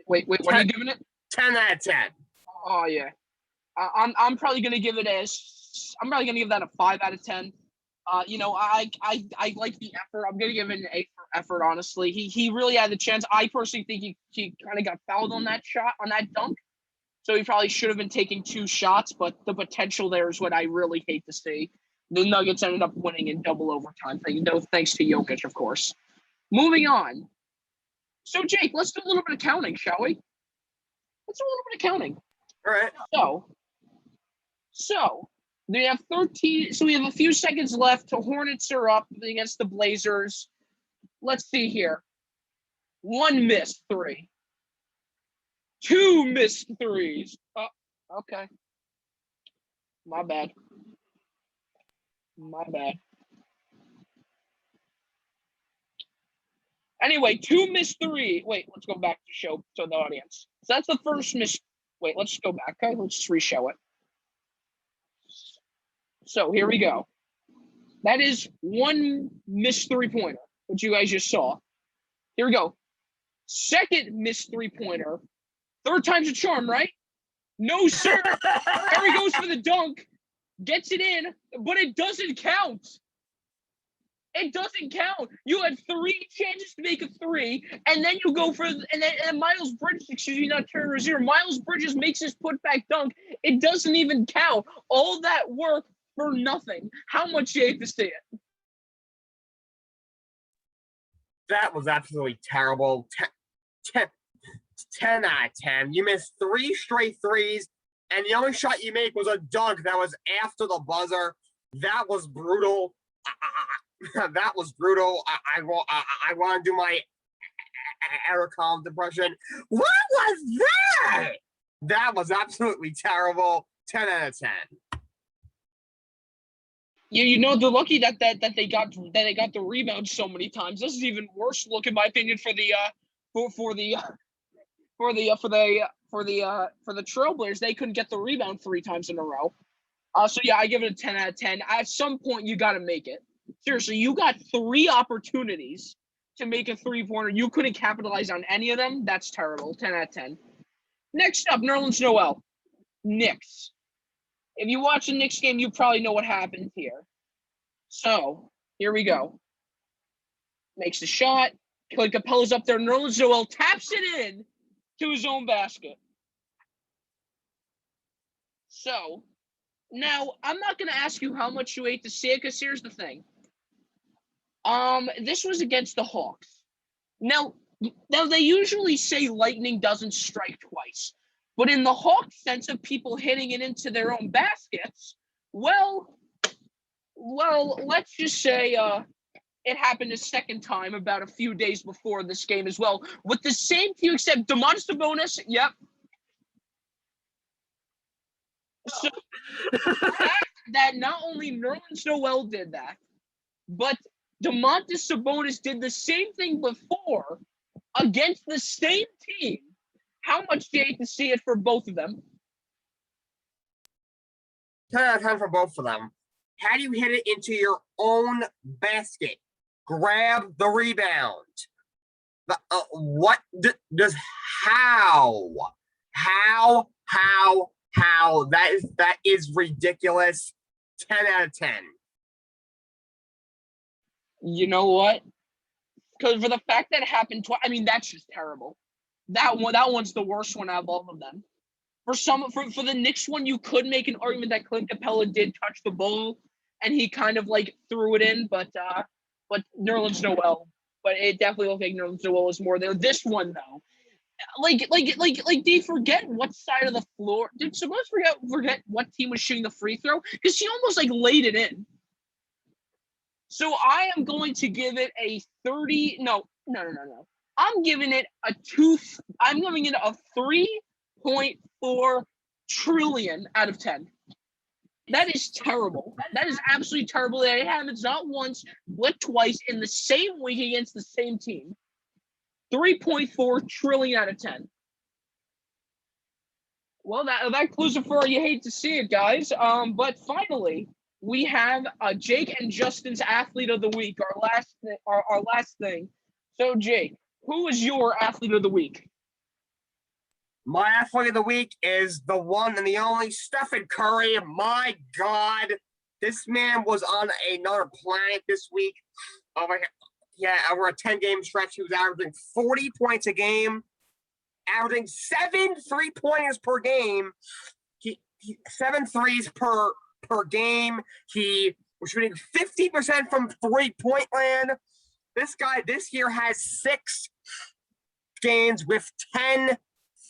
Wait, what are you giving it? 10 out of 10. Oh yeah, I'm probably gonna give it I'm probably gonna give that a 5 out of 10. I like the effort. I'm gonna give it an A for effort. Honestly, he really had the chance. I personally think he kind of got fouled on that shot, on that dunk. So he probably should have been taking 2 shots, but the potential there is what I really hate to see. The Nuggets ended up winning in double overtime. Thanks to Jokic, of course. Moving on. So Jake, let's do a little bit of counting, shall we? Let's do a little bit of counting. All right. So we have 13. So we have a few seconds left. The Hornets are up against the Blazers. Let's see here. 1 missed 3. 2 missed 3s. Oh, okay. My bad. Anyway, 2 missed 3. Wait, let's go back to show the audience. So that's the first miss. Wait, let's go back. Okay, let's just re-show it. So here we go. That is 1 missed 3-pointer, which you guys just saw. Here we go. Second missed 3-pointer. 3rd time's a charm, right? No, sir. Harry goes for the dunk, gets it in, but it doesn't count. It doesn't count. You had 3 chances to make a 3, and then you go for and Miles Bridges, not Terry Rozier. Miles Bridges makes his putback dunk. It doesn't even count. All that work for nothing. How much you hate to see it? That was absolutely terrible. 10 out of 10. You missed 3 straight threes, and the only shot you made was a dunk that was after the buzzer. That was brutal. That was brutal. I want to do my Eric Collins impression. What was that? That was absolutely terrible. 10 out of 10. Yeah, they're lucky that they got the rebound so many times. This is even worse look, in my opinion, for the Trailblazers. They couldn't get the rebound 3 times in a row. So yeah, I give it a 10 out of 10. At some point, you got to make it. Seriously, you got 3 opportunities to make a 3-pointer. You couldn't capitalize on any of them. That's terrible. 10 out of 10. Next up, Nerlens Noel, Knicks. If you watch the Knicks game, you probably know what happened here. So here we go. Makes the shot. Clint Capella's up there. Nerlens Noel taps it in to his own basket. So now I'm not going to ask you how much you hate to see it, because here's the thing. This was against the Hawks. Now they usually say lightning doesn't strike twice. But in the Hawks sense of people hitting it into their own baskets, well, let's just say it happened a second time about a few days before this game as well. With the same few, except Domantas Sabonis, yep. So that not only Nerlens Noel did that, but Domantas Sabonis did the same thing before against the same team. How much do you hate to see it for both of them? 10 out of 10 for both of them. How do you hit it into your own basket? Grab the rebound. What does how? That is ridiculous. 10 out of 10. You know what? Because for the fact that it happened twice, I mean, that's just terrible. That one's the worst one out of all of them. For the Knicks one, you could make an argument that Clint Capella did touch the ball and he kind of like threw it in, but Nerlens Noel. But it definitely looked like Nerlens Noel was more there. This one though, Did he forget what side of the floor? Did Sabonis forget what team was shooting the free throw? Because he almost like laid it in. So I am going to give it a 30. No. I'm giving it a 3.4 trillion out of 10. That is terrible. That is absolutely terrible. It happens not once, but twice in the same week against the same team. 3.4 trillion out of 10. Well, that closes it for you. Hate to see it, guys. But finally, we have Jake and Justin's athlete of the week. Our last thing. So, Jake, who is your athlete of the week? My athlete of the week is the one and the only Stephen Curry. My God, this man was on another planet this week. Over a 10-game stretch, he was averaging 40 points a game, averaging 7 3-pointers per game. He 7 threes per game. He was shooting 50% from 3-point land. This guy this year has 6 games with 10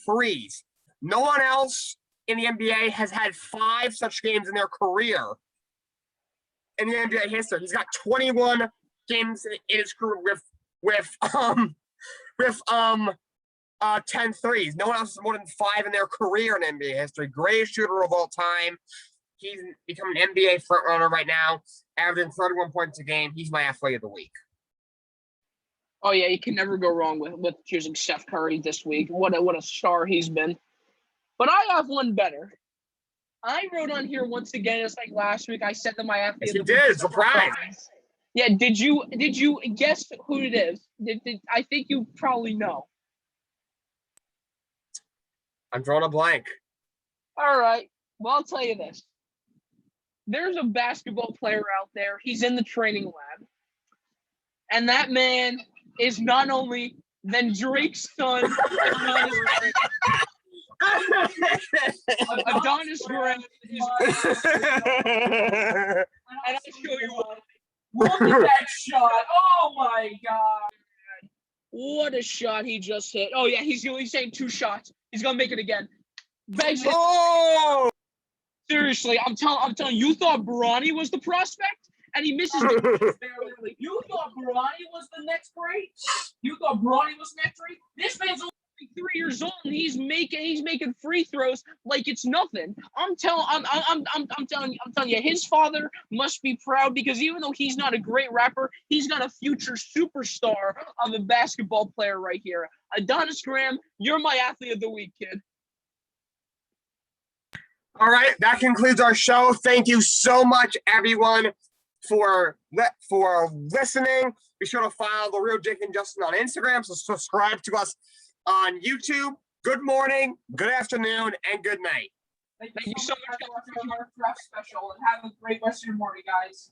threes. No one else in the NBA has had 5 such games in their career in the NBA history. He's got 21 games in his career with 10 threes. No one else has more than 5 in their career in NBA history. Greatest shooter of all time. He's become an NBA frontrunner right now, averaging 31 points a game. He's my athlete of the week. Oh yeah, you can never go wrong with choosing Steph Curry this week. What a star he's been. But I have one better. I wrote on here once again, just like last week. I said that my athlete. Yes, you did. Surprise. Yeah. Did you guess who it is? I think you probably know. I'm drawing a blank. All right. Well, I'll tell you this. There's a basketball player out there. He's in the training lab, and that man is not only than Drake's son, Adonis Graham. And I'll show you what. Look at that shot. Oh my God. What a shot he just hit. Oh yeah, he's saying 2 shots. He's gonna make it again. Bangs it. Oh! Seriously, I'm telling you, thought Bronny was the prospect, and he misses the barely. You thought Bronny was the next great? You thought Bronny was next great? This man's only 3 years old, and he's making free throws like it's nothing. I'm telling you, his father must be proud, because even though he's not a great rapper, he's got a future superstar of a basketball player right here. Adonis Graham, you're my athlete of the week, kid. All right, that concludes our show. Thank you so much, everyone, for listening. Be sure to follow The Real Jake and Justin on Instagram. So subscribe to us on YouTube. Good morning, good afternoon, and good night. Thank you so much for watching our draft special, and have a great rest of your morning, guys.